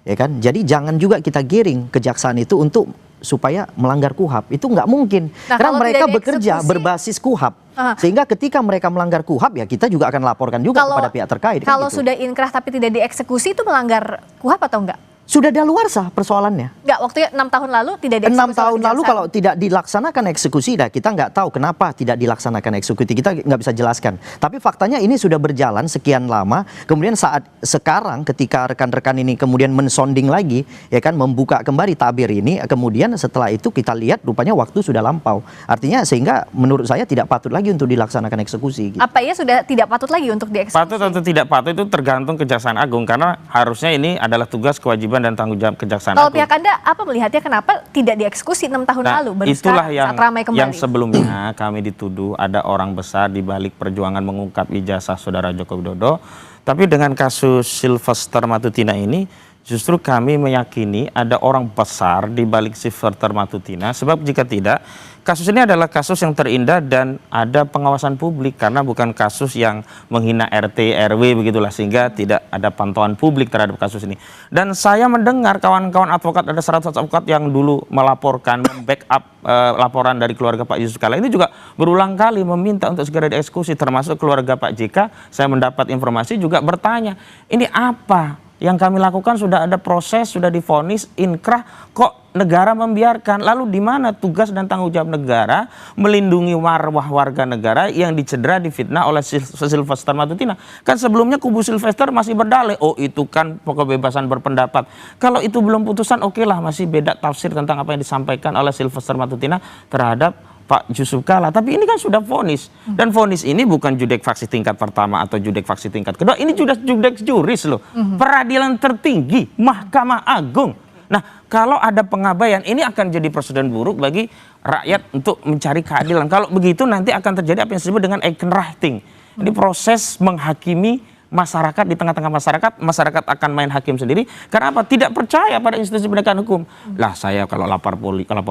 [SPEAKER 23] ya kan. Jadi jangan juga kita giring kejaksaan itu untuk supaya melanggar KUHAP. Itu nggak mungkin. Karena mereka bekerja berbasis KUHAP. Sehingga ketika mereka melanggar KUHAP, ya kita juga akan laporkan juga kepada pihak terkait.
[SPEAKER 7] Kalau
[SPEAKER 23] kan gitu.
[SPEAKER 7] sudah inkrah tapi tidak dieksekusi, itu melanggar KUHAP atau enggak?
[SPEAKER 23] Sudah daluarsa persoalannya.
[SPEAKER 7] Enggak, waktu 6 tahun lalu tidak dieksekusi.
[SPEAKER 23] 6 tahun lalu kalau tidak dilaksanakan eksekusi, kita nggak tahu kenapa tidak dilaksanakan eksekusi, kita nggak bisa jelaskan. Tapi faktanya ini sudah berjalan sekian lama, kemudian saat sekarang ketika rekan-rekan ini kemudian mensonding lagi, ya kan, membuka kembali tabir ini, kemudian setelah itu kita lihat rupanya waktu sudah lampau. Artinya sehingga menurut saya tidak patut lagi untuk dilaksanakan eksekusi. Gitu.
[SPEAKER 7] Apa ya sudah tidak patut lagi untuk dieksekusi?
[SPEAKER 4] Patut atau tidak patut itu tergantung Kejaksaan Agung, karena harusnya ini adalah tugas, kewajiban, dan tanggung jawab Kejaksaan
[SPEAKER 7] Kalau
[SPEAKER 4] Agung.
[SPEAKER 7] pihak Anda apa melihatnya kenapa tidak dieksekusi 6 tahun lalu? Baru
[SPEAKER 4] itulah
[SPEAKER 7] sekarang, saat ramai kembali.
[SPEAKER 4] yang sebelumnya kami dituduh ada orang besar di balik perjuangan mengungkap ijazah saudara Joko Widodo. Tapi dengan kasus Sylvester Matutina ini justru kami meyakini ada orang besar di balik Sylvester Matutina, sebab jika tidak, kasus ini adalah kasus yang terindah dan ada pengawasan publik, karena bukan kasus yang menghina RT, RW begitulah, sehingga tidak ada pantauan publik terhadap kasus ini. Dan saya mendengar kawan-kawan advokat, ada 100 advokat yang dulu melaporkan, membackup laporan dari keluarga Pak Yusuf Kalla ini juga berulang kali meminta untuk segera dieksekusi, termasuk keluarga Pak JK. Saya mendapat informasi juga bertanya, ini apa? Yang kami lakukan sudah ada proses, sudah divonis, inkrah, kok negara membiarkan? Lalu di mana tugas dan tanggung jawab negara melindungi marwah warga negara yang dicedera, difitnah oleh Sylvester Matutina? Kan sebelumnya kubu Sylvester masih berdalih, oh itu kan kebebasan berpendapat. Kalau itu belum putusan, oke lah, masih beda tafsir tentang apa yang disampaikan oleh Sylvester Matutina terhadap Pak Yusuf Kalla. Tapi ini kan sudah vonis, dan vonis ini bukan judek faksi tingkat pertama atau judek faksi tingkat kedua, ini sudah judek juris loh, peradilan tertinggi, Mahkamah Agung. Nah, kalau ada pengabaian, ini akan jadi presiden buruk bagi rakyat untuk mencari keadilan. Kalau begitu nanti akan terjadi apa yang disebut dengan Eikenrechting. Ini proses menghakimi masyarakat, di tengah-tengah masyarakat akan main hakim sendiri. Karena apa? Tidak percaya pada institusi penegakan hukum. Lah saya kalau lapor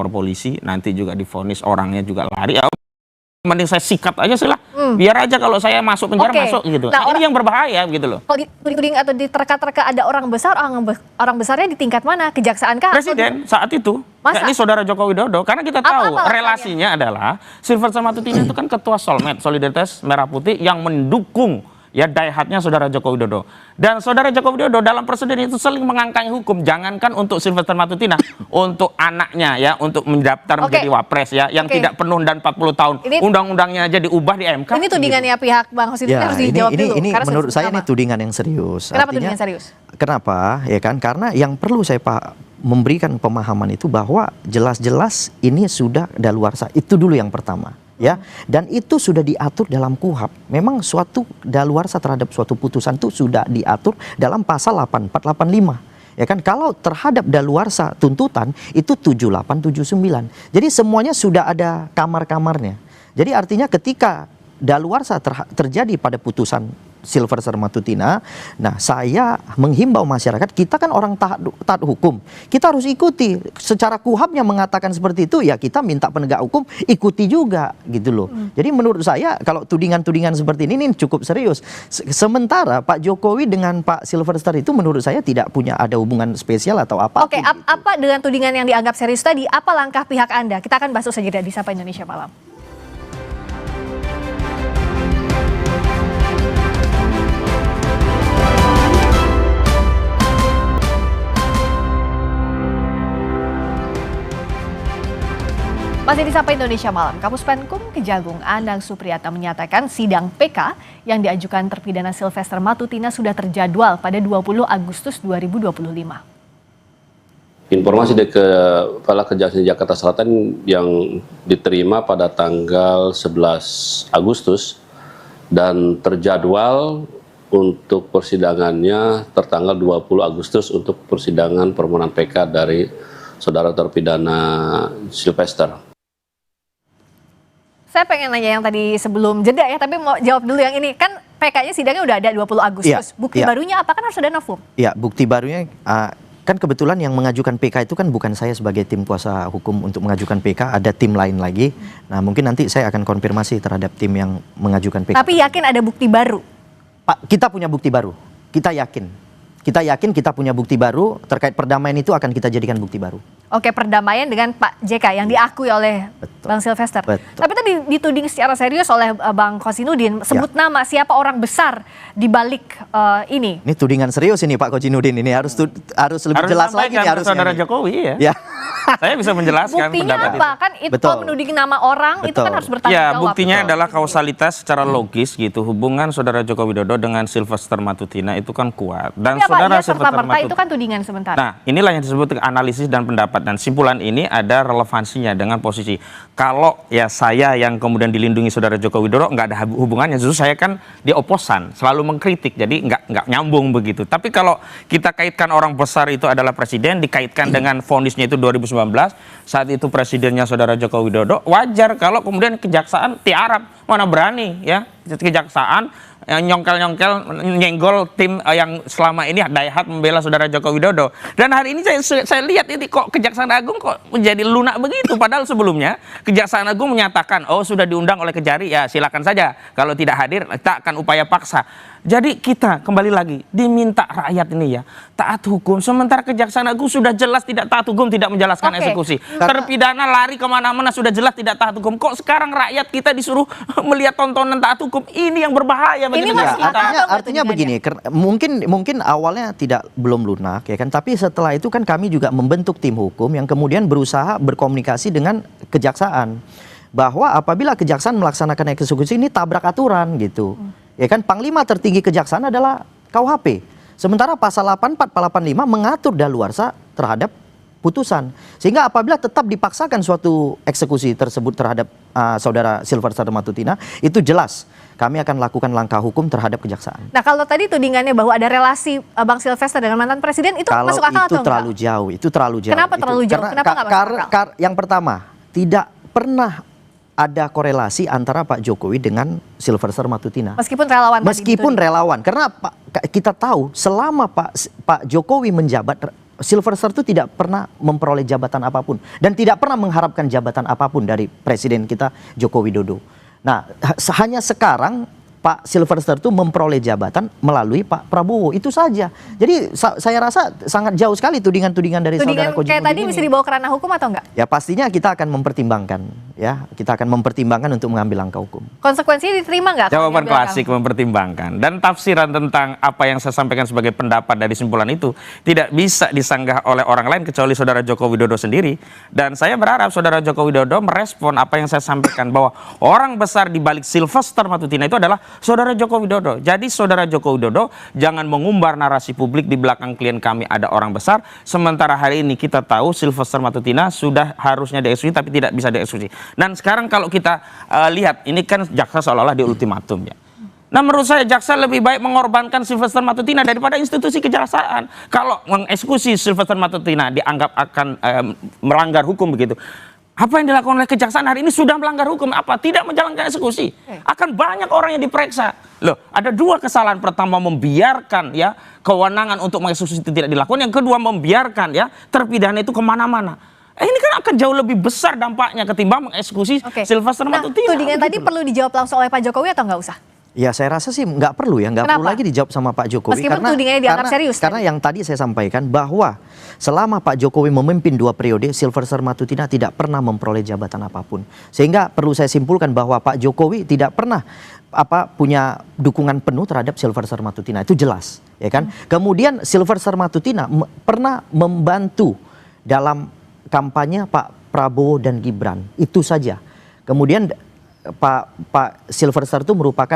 [SPEAKER 4] polisi nanti juga divonis, orangnya juga lari. Ya, mending saya sikat aja sih lah. Biar aja kalau saya masuk penjara masuk gitu. Nah, ini yang berbahaya gitu loh. Kalau
[SPEAKER 7] dituding atau diterka-terka ada orang besar, orang besarnya di tingkat mana? Kejaksaan kah?
[SPEAKER 4] Presiden saat itu. Ya, ini saudara Joko Widodo. Karena kita tahu relasinya adalah Sylvester Matutina itu kan ketua Solmed, Solidaritas Merah Putih, yang mendukung ya daihatnya saudara Joko Widodo. Dan saudara Joko Widodo dalam presiden itu sering mengangkat hukum, jangankan untuk Sylvester Matutina, untuk anaknya ya, untuk mendaftar menjadi wapres ya, yang tidak penuh dan 40 tahun. Undang-undangnya aja diubah di MK.
[SPEAKER 7] Ini tudingannya pihak Bang Hosin
[SPEAKER 23] ya,
[SPEAKER 7] harus dijawab dulu.
[SPEAKER 23] Ini menurut saya ini tudingan yang serius.
[SPEAKER 7] Kenapa tudingan serius?
[SPEAKER 23] Kenapa? Ya kan, karena yang perlu saya memberikan pemahaman itu bahwa jelas-jelas ini sudah daluarsa. Itu dulu yang pertama. Ya, dan itu sudah diatur dalam KUHAP. Memang suatu daluarsa terhadap suatu putusan itu sudah diatur dalam pasal 8485. Ya kan, kalau terhadap daluarsa tuntutan itu 7879. Jadi semuanya sudah ada kamar-kamarnya. Jadi artinya ketika daluarsa terjadi pada putusan Sylvester Matutina, nah saya menghimbau masyarakat, kita kan orang taat hukum, kita harus ikuti. Secara KUHAP-nya mengatakan seperti itu, ya kita minta penegak hukum ikuti juga gitu loh. Jadi menurut saya kalau tudingan-tudingan seperti ini cukup serius. Sementara Pak Jokowi dengan Pak Sylvester itu menurut saya tidak punya ada hubungan spesial atau apa.
[SPEAKER 7] Oke, apa dengan tudingan yang dianggap serius tadi, apa langkah pihak Anda? Kita akan bahas saja di Sapa Indonesia Malam. Masih di Sapa Indonesia Malam, Kapus Penkum Kejagung Anang Supriyatna menyatakan sidang PK yang diajukan terpidana Sylvester Matutina sudah terjadwal pada 20 Agustus 2025.
[SPEAKER 3] Informasi dari Kepala Kejaksaan Jakarta Selatan yang diterima pada tanggal 11 Agustus dan terjadwal untuk persidangannya tertanggal 20 Agustus untuk persidangan permohonan PK dari saudara terpidana Sylvester.
[SPEAKER 7] Saya pengen nanya yang tadi sebelum jeda ya, tapi mau jawab dulu yang ini. Kan PK-nya sidangnya udah ada 20 Agustus. Ya, bukti barunya apa? Kan harus ada novum.
[SPEAKER 23] Ya, bukti barunya kan kebetulan yang mengajukan PK itu kan bukan saya sebagai tim kuasa hukum untuk mengajukan PK, ada tim lain lagi. Nah, mungkin nanti saya akan konfirmasi terhadap tim yang mengajukan PK.
[SPEAKER 7] Tapi yakin ada bukti baru?
[SPEAKER 23] Pak, kita punya bukti baru. Kita yakin kita punya bukti baru terkait perdamaian itu akan kita jadikan bukti baru.
[SPEAKER 7] Oke, perdamaian dengan Pak JK yang diakui oleh Bang Silvester. Tapi tadi dituding secara serius oleh Bang Kosinudin, sebut nama siapa orang besar di balik ini.
[SPEAKER 23] Ini tudingan serius ini Pak Kosinudin, ini harus lebih jelas lagi nih harusnya.
[SPEAKER 24] Saudara Jokowi ya. Saya bisa menjelaskan
[SPEAKER 7] buktinya
[SPEAKER 24] pendapat
[SPEAKER 7] apa?
[SPEAKER 24] itu.
[SPEAKER 7] Kan itu kalau menuding nama orang itu kan harus bertanggung jawab.
[SPEAKER 24] Ya, buktinya adalah kausalitas secara logis gitu. Hubungan Saudara Joko Widodo dengan Sylvester Matutina itu kan kuat. Dan
[SPEAKER 7] ya,
[SPEAKER 24] Saudara
[SPEAKER 7] Pak,
[SPEAKER 24] Sylvester
[SPEAKER 7] serta-merta itu kan tudingan sementara.
[SPEAKER 24] Nah, inilah yang disebut analisis dan pendapat, dan simpulan ini ada relevansinya dengan posisi. Kalau ya saya yang kemudian dilindungi Saudara Joko Widodo nggak ada hubungannya, justru saya kan di oposan, selalu mengkritik, jadi nggak nyambung begitu. Tapi kalau kita kaitkan orang besar itu adalah presiden, dikaitkan dengan vonisnya itu 2019, saat itu presidennya Saudara Joko Widodo, wajar kalau kemudian kejaksaan tiarap, mana berani ya kejaksaan nyongkel-nyongkel nyenggol tim yang selama ini daihat membela Saudara Joko Widodo. Dan hari ini saya lihat ini kok Kejaksaan Agung kok menjadi lunak begitu, padahal sebelumnya Kejaksaan Agung menyatakan oh sudah diundang oleh Kejari, ya silakan saja, kalau tidak hadir kita akan upaya paksa. Jadi kita kembali lagi diminta rakyat ini ya taat hukum, sementara Kejaksaan Agung sudah jelas tidak taat hukum, tidak menjelaskan eksekusi. Terpidana lari kemana-mana sudah jelas tidak taat hukum. Kok sekarang rakyat kita disuruh melihat tontonan taat hukum? Ini yang berbahaya bagi negara kita.
[SPEAKER 23] Artinya begini, mungkin awalnya belum lunak ya kan, tapi setelah itu kan kami juga membentuk tim hukum yang kemudian berusaha berkomunikasi dengan kejaksaan bahwa apabila kejaksaan melaksanakan eksekusi ini tabrak aturan gitu. Ya kan, Panglima tertinggi kejaksaan adalah KUHP. Sementara pasal 84, 85 mengatur daluarsa terhadap putusan. Sehingga apabila tetap dipaksakan suatu eksekusi tersebut terhadap Saudara Sylvester Matutina, itu jelas kami akan lakukan langkah hukum terhadap kejaksaan.
[SPEAKER 7] Nah, kalau tadi tudingannya bahwa ada relasi Bang Sylvester dengan mantan presiden, itu masuk akal atau enggak?
[SPEAKER 23] Itu terlalu jauh.
[SPEAKER 7] Kenapa terlalu jauh? Kenapa nggak masuk akal?
[SPEAKER 23] Yang pertama, tidak pernah ada korelasi antara Pak Jokowi dengan Sylvester Matutina.
[SPEAKER 7] Meskipun relawan.
[SPEAKER 23] Meskipun relawan, karena kita tahu selama Pak Jokowi menjabat, Sylvester itu tidak pernah memperoleh jabatan apapun dan tidak pernah mengharapkan jabatan apapun dari presiden kita Joko Widodo. Nah, hanya sekarang Pak Sylvester itu memperoleh jabatan melalui Pak Prabowo, itu saja. Jadi saya rasa sangat jauh sekali tudingan-tudingan dari Saudara Koji.
[SPEAKER 7] Kayak tadi bisa dibawa ke ranah hukum atau enggak?
[SPEAKER 23] Ya pastinya kita akan mempertimbangkan, ya kita akan mempertimbangkan untuk mengambil langkah hukum.
[SPEAKER 7] Konsekuensinya diterima nggak?
[SPEAKER 24] Jawaban klasik mempertimbangkan, dan tafsiran tentang apa yang saya sampaikan sebagai pendapat dari simpulan itu tidak bisa disanggah oleh orang lain kecuali Saudara Joko Widodo sendiri. Dan saya berharap Saudara Joko Widodo merespon apa yang saya sampaikan bahwa orang besar di balik Sylvester Matutina itu adalah Saudara Joko Widodo. Jadi Saudara Joko Widodo jangan mengumbar narasi publik di belakang klien kami ada orang besar, sementara hari ini kita tahu Sylvester Matutina sudah harusnya dieksekusi tapi tidak bisa dieksekusi. Dan sekarang kalau kita lihat, ini kan jaksa seolah-olah di ultimatum ya. Nah, menurut saya jaksa lebih baik mengorbankan Sylvester Matutina daripada institusi kejaksaan. Kalau mengeksekusi Sylvester Matutina dianggap akan melanggar hukum begitu. Apa yang dilakukan oleh kejaksaan hari ini sudah melanggar hukum. Apa? Tidak menjalankan eksekusi. Akan banyak orang yang diperiksa. Loh, ada dua kesalahan. Pertama, membiarkan ya kewenangan untuk mengeksekusi itu tidak dilakukan. Yang kedua, membiarkan ya terpidana itu kemana-mana. Ini kan akan jauh lebih besar dampaknya ketimbang mengeksekusi Sylvester Matutina.
[SPEAKER 7] Tudingan tadi perlu dijawab langsung oleh Pak Jokowi atau nggak usah?
[SPEAKER 23] Ya saya rasa sih nggak perlu ya, nggak perlu lagi dijawab sama Pak Jokowi.
[SPEAKER 7] Meskipun tudingannya dianggap serius.
[SPEAKER 23] Karena yang tadi saya sampaikan bahwa selama Pak Jokowi memimpin 2 periode, Sylvester Matutina tidak pernah memperoleh jabatan apapun. Sehingga perlu saya simpulkan bahwa Pak Jokowi tidak pernah punya dukungan penuh terhadap Sylvester Matutina, itu jelas, ya kan? Kemudian Sylvester Matutina pernah membantu dalam kampanye Pak Prabowo dan Gibran, itu saja. Kemudian Pak Sylvester itu merupakan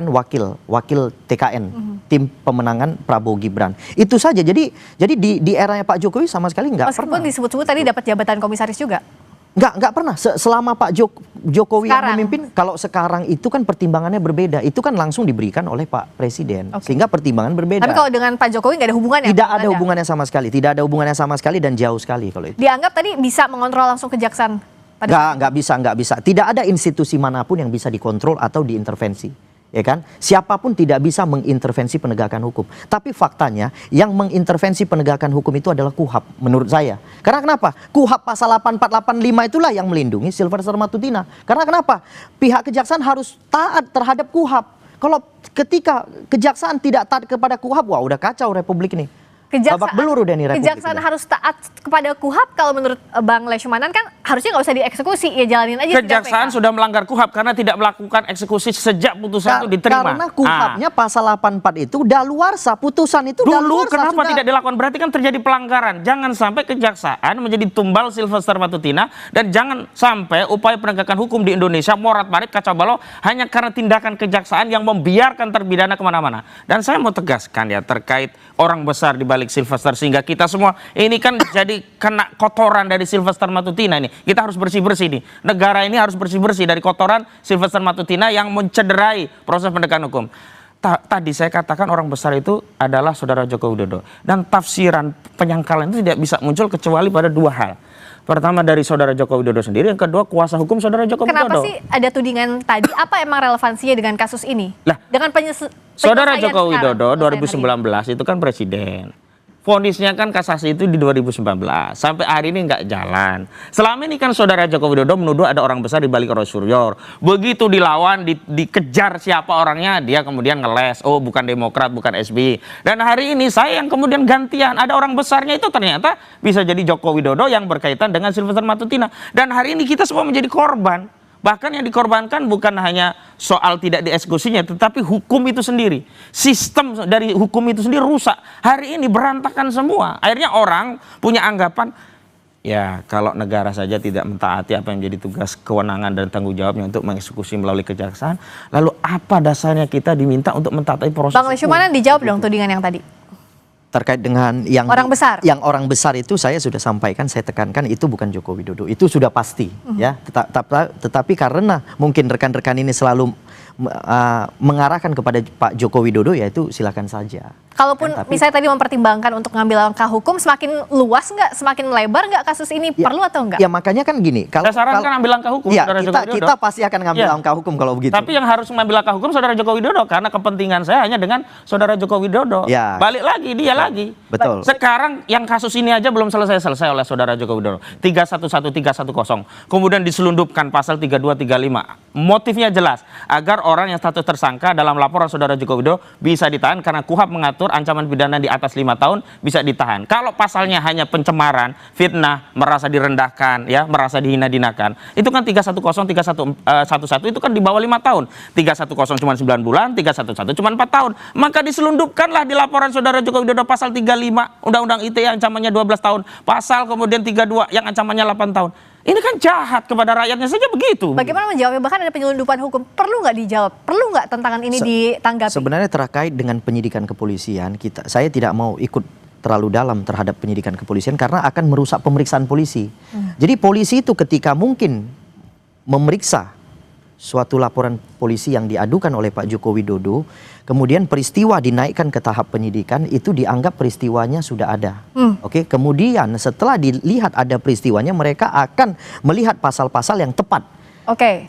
[SPEAKER 23] wakil TKN, tim pemenangan Prabowo Gibran. Itu saja. Jadi di eranya Pak Jokowi sama sekali nggak pernah.
[SPEAKER 7] Meskipun disebut-sebut tadi dapat jabatan komisaris juga.
[SPEAKER 23] Nggak pernah. Selama Pak Jokowi yang memimpin, kalau sekarang itu kan pertimbangannya berbeda. Itu kan langsung diberikan oleh Pak Presiden. Sehingga pertimbangan berbeda.
[SPEAKER 7] Tapi kalau dengan Pak Jokowi nggak ada hubungannya?
[SPEAKER 23] Tidak ada hubungannya sama sekali. Tidak ada hubungannya sama sekali dan jauh sekali kalau itu.
[SPEAKER 7] Dianggap tadi bisa mengontrol langsung kejaksaan?
[SPEAKER 23] Nggak bisa. Tidak ada institusi manapun yang bisa dikontrol atau diintervensi, ya kan? Siapapun tidak bisa mengintervensi penegakan hukum. Tapi faktanya yang mengintervensi penegakan hukum itu adalah KUHAP menurut saya. Karena kenapa? KUHAP pasal 8485 itulah yang melindungi Sylvester Matutina. Karena kenapa? Pihak kejaksaan harus taat terhadap KUHAP. Kalau ketika kejaksaan tidak taat kepada KUHAP, wah udah kacau republik ini. babak belur udah nih Republik.
[SPEAKER 7] Kejaksaan harus taat kepada KUHAP kalau menurut Bang Leshmanan kan harusnya nggak usah dieksekusi, ya jalanin aja.
[SPEAKER 4] Kejaksaan sudah melanggar KUHAP karena tidak melakukan eksekusi sejak putusan itu diterima.
[SPEAKER 23] Karena KUHAP-nya pasal 84 itu daluarsa, putusan itu
[SPEAKER 4] Dulu
[SPEAKER 23] daluarsa.
[SPEAKER 4] kenapa tidak dilakukan? Berarti kan terjadi pelanggaran. Jangan sampai kejaksaan menjadi tumbal Sylvester Matutina, dan jangan sampai upaya penegakan hukum di Indonesia morat-marit kacau balau hanya karena tindakan kejaksaan yang membiarkan terpidana kemana-mana. Dan saya mau tegaskan ya terkait orang besar di balik Sylvester, sehingga kita semua ini kan jadi kena kotoran dari Sylvester Matutina ini. Kita harus bersih-bersih nih. Negara ini harus bersih-bersih dari kotoran Sylvester Matutina yang mencederai proses penegakan hukum. Tadi saya katakan orang besar itu adalah saudara Joko Widodo, dan tafsiran penyangkalan itu tidak bisa muncul kecuali pada dua hal. Pertama dari saudara Joko Widodo sendiri, yang kedua kuasa hukum saudara Joko Widodo.
[SPEAKER 7] Kenapa sih ada tudingan tadi? Apa emang relevansinya dengan kasus ini?
[SPEAKER 4] Lah,
[SPEAKER 7] dengan
[SPEAKER 4] saudara Joko Widodo 2019 itu kan presiden. Vonisnya kan kasasi itu di 2019. Sampai hari ini nggak jalan. Selama ini kan saudara Joko Widodo menuduh ada orang besar di balik Roy Suryo. Begitu dilawan, dikejar siapa orangnya, dia kemudian ngeles. Oh, bukan Demokrat, bukan SBY. Dan hari ini saya yang kemudian gantian. Ada orang besarnya itu ternyata bisa jadi Joko Widodo yang berkaitan dengan Sylvester Matutina. Dan hari ini kita semua menjadi korban. Bahkan yang dikorbankan bukan hanya soal tidak dieksekusinya, tetapi hukum itu sendiri. Sistem dari hukum itu sendiri rusak. Hari ini berantakan semua. Akhirnya orang punya anggapan, ya kalau negara saja tidak mentaati apa yang menjadi tugas, kewenangan dan tanggung jawabnya untuk mengeksekusi melalui kejaksaan, lalu apa dasarnya kita diminta untuk mentaati proses
[SPEAKER 7] Bang Leshmanan dijawab dong tudingan yang tadi.
[SPEAKER 23] Terkait dengan yang orang besar itu saya sudah sampaikan, saya tekankan itu bukan Joko Widodo, itu sudah pasti ya. Tetapi karena mungkin rekan-rekan ini selalu mengarahkan kepada Pak Joko Widodo, ya itu silakan saja.
[SPEAKER 7] Kalaupun misalnya tadi mempertimbangkan untuk ngambil langkah hukum, semakin luas nggak, semakin lebar nggak kasus ini, perlu atau enggak?
[SPEAKER 23] Ya makanya kan gini, kalau
[SPEAKER 4] sarankan ambil langkah hukum,
[SPEAKER 23] ya,
[SPEAKER 4] saudara Joko Widodo.
[SPEAKER 23] kita pasti akan ngambil langkah hukum kalau begitu.
[SPEAKER 4] Tapi yang harus mengambil langkah hukum saudara Joko Widodo, karena kepentingan saya hanya dengan saudara Joko Widodo.
[SPEAKER 23] Ya.
[SPEAKER 4] Balik lagi, dia lagi.
[SPEAKER 23] Betul.
[SPEAKER 4] Sekarang yang kasus ini aja belum selesai oleh saudara Joko Widodo. 311, 310. Kemudian diselundupkan pasal 32, 35. Motifnya jelas, agar orang yang status tersangka dalam laporan saudara Joko Widodo bisa ditahan, karena KUHAP mengatur ancaman pidana di atas 5 tahun bisa ditahan. Kalau pasalnya hanya pencemaran, fitnah, merasa direndahkan, ya, merasa dihina-dinakan, itu kan 310, 311 itu kan di bawah 5 tahun. 310 cuma 9 bulan, 311 cuma 4 tahun. Maka diselundupkanlah di laporan saudara Joko Widodo pasal 35 Undang-Undang ITE ancamannya 12 tahun, pasal kemudian 32 yang ancamannya 8 tahun. Ini kan jahat kepada rakyatnya saja begitu.
[SPEAKER 7] Bagaimana menjawabnya? Bahkan ada penyelundupan hukum. Perlu nggak dijawab? Perlu nggak tantangan ini ditanggapi?
[SPEAKER 23] Sebenarnya terkait dengan penyidikan kepolisian, saya tidak mau ikut terlalu dalam terhadap penyidikan kepolisian karena akan merusak pemeriksaan polisi. Jadi polisi itu ketika mungkin memeriksa suatu laporan polisi yang diadukan oleh Pak Joko Widodo, kemudian peristiwa dinaikkan ke tahap penyidikan, itu dianggap peristiwanya sudah ada. Oke, kemudian setelah dilihat ada peristiwanya, mereka akan melihat pasal-pasal yang tepat.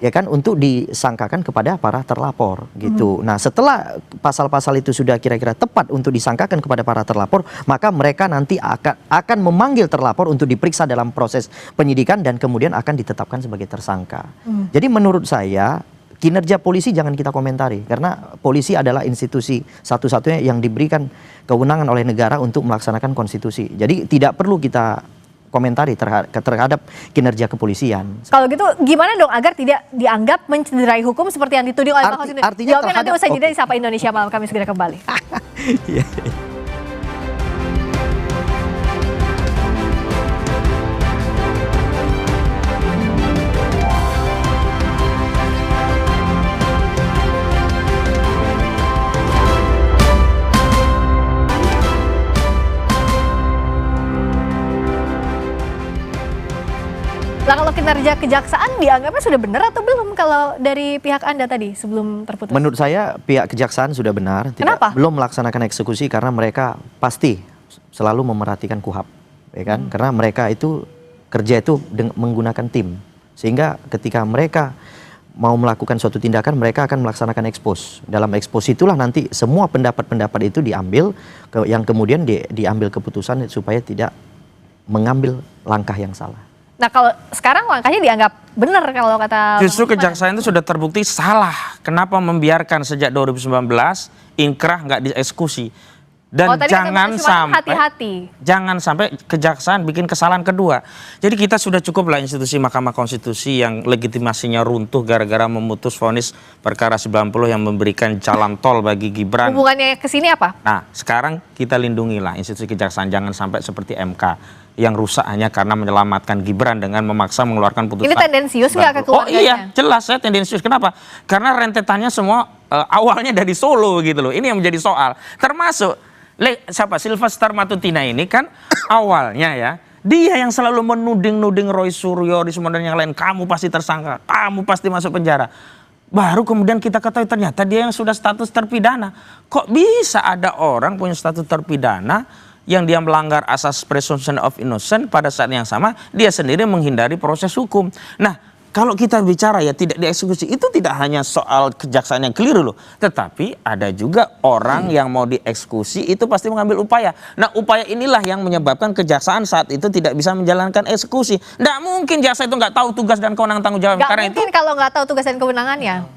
[SPEAKER 23] Ya kan, untuk disangkakan kepada para terlapor gitu. Nah, setelah pasal-pasal itu sudah kira-kira tepat untuk disangkakan kepada para terlapor, maka mereka nanti akan memanggil terlapor untuk diperiksa dalam proses penyidikan dan kemudian akan ditetapkan sebagai tersangka. Jadi menurut saya kinerja polisi jangan kita komentari, karena polisi adalah institusi satu-satunya yang diberikan kewenangan oleh negara untuk melaksanakan konstitusi. Jadi tidak perlu kita komentari terhadap kinerja kepolisian.
[SPEAKER 7] Kalau gitu gimana dong agar tidak dianggap mencederai hukum seperti yang dituding oleh Bang Hosin? Jawabnya nanti usai jeda di Sapa Indonesia Malam, kami segera kembali. Nah, kalau kinerja kejaksaan dianggapnya sudah benar atau belum kalau dari pihak Anda tadi sebelum terputus?
[SPEAKER 23] Menurut saya pihak kejaksaan sudah benar.
[SPEAKER 7] Kenapa?
[SPEAKER 23] Belum melaksanakan eksekusi karena mereka pasti selalu memerhatikan KUHAP, ya kan? Karena mereka itu kerja itu menggunakan tim, sehingga ketika mereka mau melakukan suatu tindakan, mereka akan melaksanakan ekspos. Dalam ekspos itulah nanti semua pendapat-pendapat itu diambil, yang kemudian diambil keputusan supaya tidak mengambil langkah yang salah.
[SPEAKER 7] Nah, kalau sekarang langkahnya dianggap benar kalau kata
[SPEAKER 4] justru kejaksaan itu sudah terbukti salah. Kenapa membiarkan sejak 2019 inkrah nggak dieksekusi?
[SPEAKER 24] Dan
[SPEAKER 7] tadi jangan sampai kejaksaan bikin kesalahan kedua. Jadi kita sudah cukup lah institusi Mahkamah Konstitusi yang legitimasinya runtuh gara-gara memutus vonis perkara 90 yang memberikan jalan tol bagi Gibran. Hubungannya ke sini apa?
[SPEAKER 24] Nah, sekarang kita lindungilah institusi kejaksaan, jangan sampai seperti MK yang rusak hanya karena menyelamatkan Gibran dengan memaksa mengeluarkan putusan.
[SPEAKER 7] Ini tendensius nggak ke keluarganya?
[SPEAKER 24] Oh iya, jelas saya tendensius. Kenapa? Karena rentetannya semua awalnya dari Solo gitu loh. Ini yang menjadi soal. Termasuk Sylvester Matutina ini kan awalnya ya, dia yang selalu menuding Roy Suryo, Rismond dan yang lain, kamu pasti tersangka, kamu pasti masuk penjara. Baru kemudian kita ketahui ternyata dia yang sudah status terpidana. Kok bisa ada orang punya status terpidana yang dia melanggar asas presumption of innocence, pada saat yang sama dia sendiri menghindari proses hukum. Nah, kalau kita bicara ya tidak dieksekusi, itu tidak hanya soal kejaksaan yang keliru loh, tetapi ada juga orang yang mau dieksekusi itu pasti mengambil upaya. Nah, upaya inilah yang menyebabkan kejaksaan saat itu tidak bisa menjalankan eksekusi. Nggak mungkin jaksa itu nggak tahu tugas dan kewenangan tanggung jawab.
[SPEAKER 7] Nggak mungkin kalau nggak tahu tugas dan kewenangannya.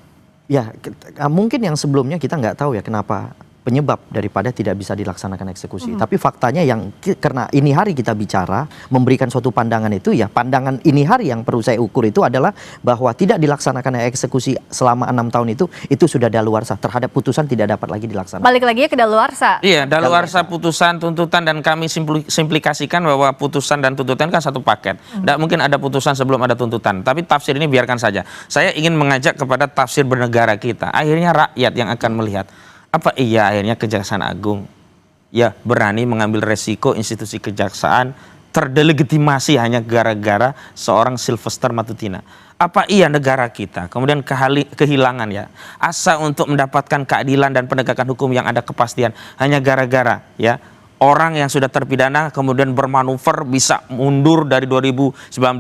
[SPEAKER 23] Ya, mungkin yang sebelumnya kita nggak tahu ya kenapa penyebab daripada tidak bisa dilaksanakan eksekusi. Tapi faktanya yang karena ini hari kita bicara memberikan suatu pandangan itu, ya pandangan ini hari yang perlu saya ukur itu adalah bahwa tidak dilaksanakan eksekusi selama 6 tahun itu sudah daluarsa, terhadap putusan tidak dapat lagi dilaksanakan.
[SPEAKER 7] Balik lagi ke daluarsa.
[SPEAKER 24] Iya, daluarsa putusan, tuntutan, dan kami simplikasikan bahwa putusan dan tuntutan kan satu paket. Tidak mungkin ada putusan sebelum ada tuntutan. Tapi tafsir ini biarkan saja. Saya ingin mengajak kepada tafsir bernegara kita. Akhirnya rakyat yang akan melihat. Apa iya akhirnya Kejaksaan Agung ya berani mengambil resiko institusi kejaksaan terdelegitimasi hanya gara-gara seorang Sylvester Matutina? Apa iya negara kita kemudian kehilangan ya asa untuk mendapatkan keadilan dan penegakan hukum yang ada kepastian hanya gara-gara ya orang yang sudah terpidana kemudian bermanuver bisa mundur dari 2019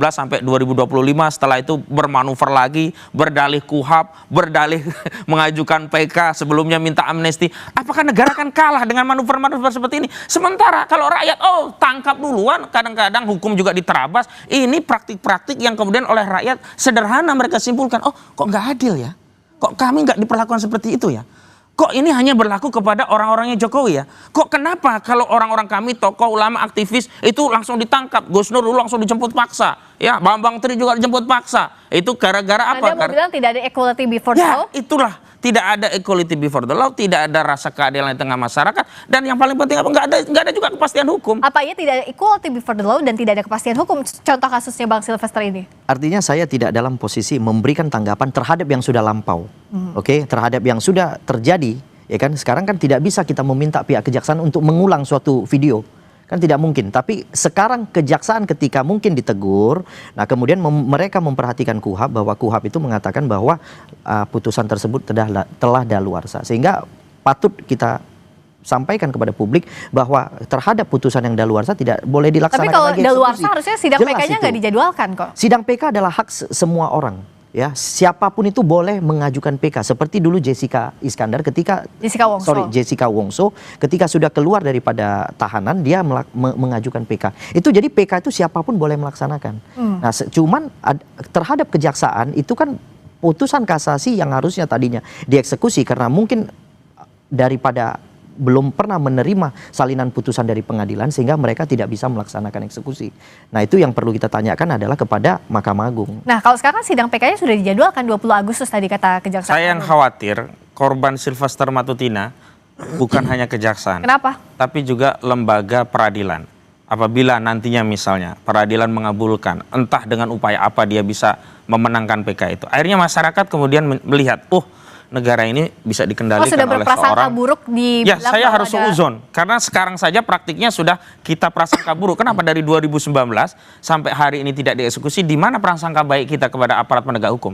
[SPEAKER 24] sampai 2025, setelah itu bermanuver lagi, berdalih KUHAP, berdalih mengajukan PK, sebelumnya minta amnesti. Apakah negara akan kalah dengan manuver-manuver seperti ini? Sementara kalau rakyat, tangkap duluan, kadang-kadang hukum juga diterabas. Ini praktik-praktik yang kemudian oleh rakyat sederhana mereka simpulkan, kok nggak adil ya? Kok kami nggak diperlakukan seperti itu ya? Kok ini hanya berlaku kepada orang-orangnya Jokowi ya? Kok kenapa kalau orang-orang kami, tokoh, ulama, aktivis itu langsung ditangkap? Gus Nur dulu langsung dijemput paksa. Ya, Bambang Tri juga dijemput paksa. Itu gara-gara apa?
[SPEAKER 7] Anda mau bilang tidak ada equality before the law?
[SPEAKER 24] Ya, itulah. Tidak ada equality before the law, tidak ada rasa keadilan di tengah masyarakat, dan yang paling penting apa? Nggak ada juga kepastian hukum.
[SPEAKER 7] Apa ya tidak ada equality before the law dan tidak ada kepastian hukum? Contoh kasusnya Bang Sylvester ini.
[SPEAKER 23] Artinya saya tidak dalam posisi memberikan tanggapan terhadap yang sudah lampau, terhadap yang sudah terjadi, ya kan? Sekarang kan tidak bisa kita meminta pihak kejaksaan untuk mengulang suatu video. Kan tidak mungkin, tapi sekarang kejaksaan ketika mungkin ditegur, nah kemudian mereka memperhatikan KUHAP bahwa KUHAP itu mengatakan bahwa putusan tersebut telah daluarsa, sehingga patut kita sampaikan kepada publik bahwa terhadap putusan yang daluarsa tidak boleh dilaksanakan lagi.
[SPEAKER 7] Tapi kalau daluarsa harusnya sidang PK-nya nggak dijadwalkan kok.
[SPEAKER 23] Sidang PK adalah hak semua orang. Ya, siapapun itu boleh mengajukan PK seperti dulu Jessica Wongso ketika sudah keluar daripada tahanan dia mengajukan PK. Itu jadi PK itu siapapun boleh melaksanakan. Nah, cuman terhadap kejaksaan itu kan putusan kasasi yang harusnya tadinya dieksekusi karena mungkin daripada belum pernah menerima salinan putusan dari pengadilan sehingga mereka tidak bisa melaksanakan eksekusi. Nah, itu yang perlu kita tanyakan adalah kepada Mahkamah Agung.
[SPEAKER 7] Nah, kalau sekarang sidang PK-nya sudah dijadwalkan 20 Agustus tadi kata kejaksaan.
[SPEAKER 24] Saya yang khawatir korban Sylvester Matutina bukan hanya kejaksaan.
[SPEAKER 7] Kenapa?
[SPEAKER 24] Tapi juga lembaga peradilan. Apabila nantinya misalnya peradilan mengabulkan, entah dengan upaya apa dia bisa memenangkan PK itu. Akhirnya masyarakat kemudian melihat, negara ini bisa dikendalikan
[SPEAKER 7] sudah
[SPEAKER 24] oleh
[SPEAKER 7] berprasangka
[SPEAKER 24] seorang.
[SPEAKER 7] Buruk di
[SPEAKER 24] ya, saya harus seuzon karena sekarang saja praktiknya sudah kita prasangka buruk. Kenapa dari 2019 sampai hari ini tidak dieksekusi? Di mana prasangka baik kita kepada aparat penegak hukum?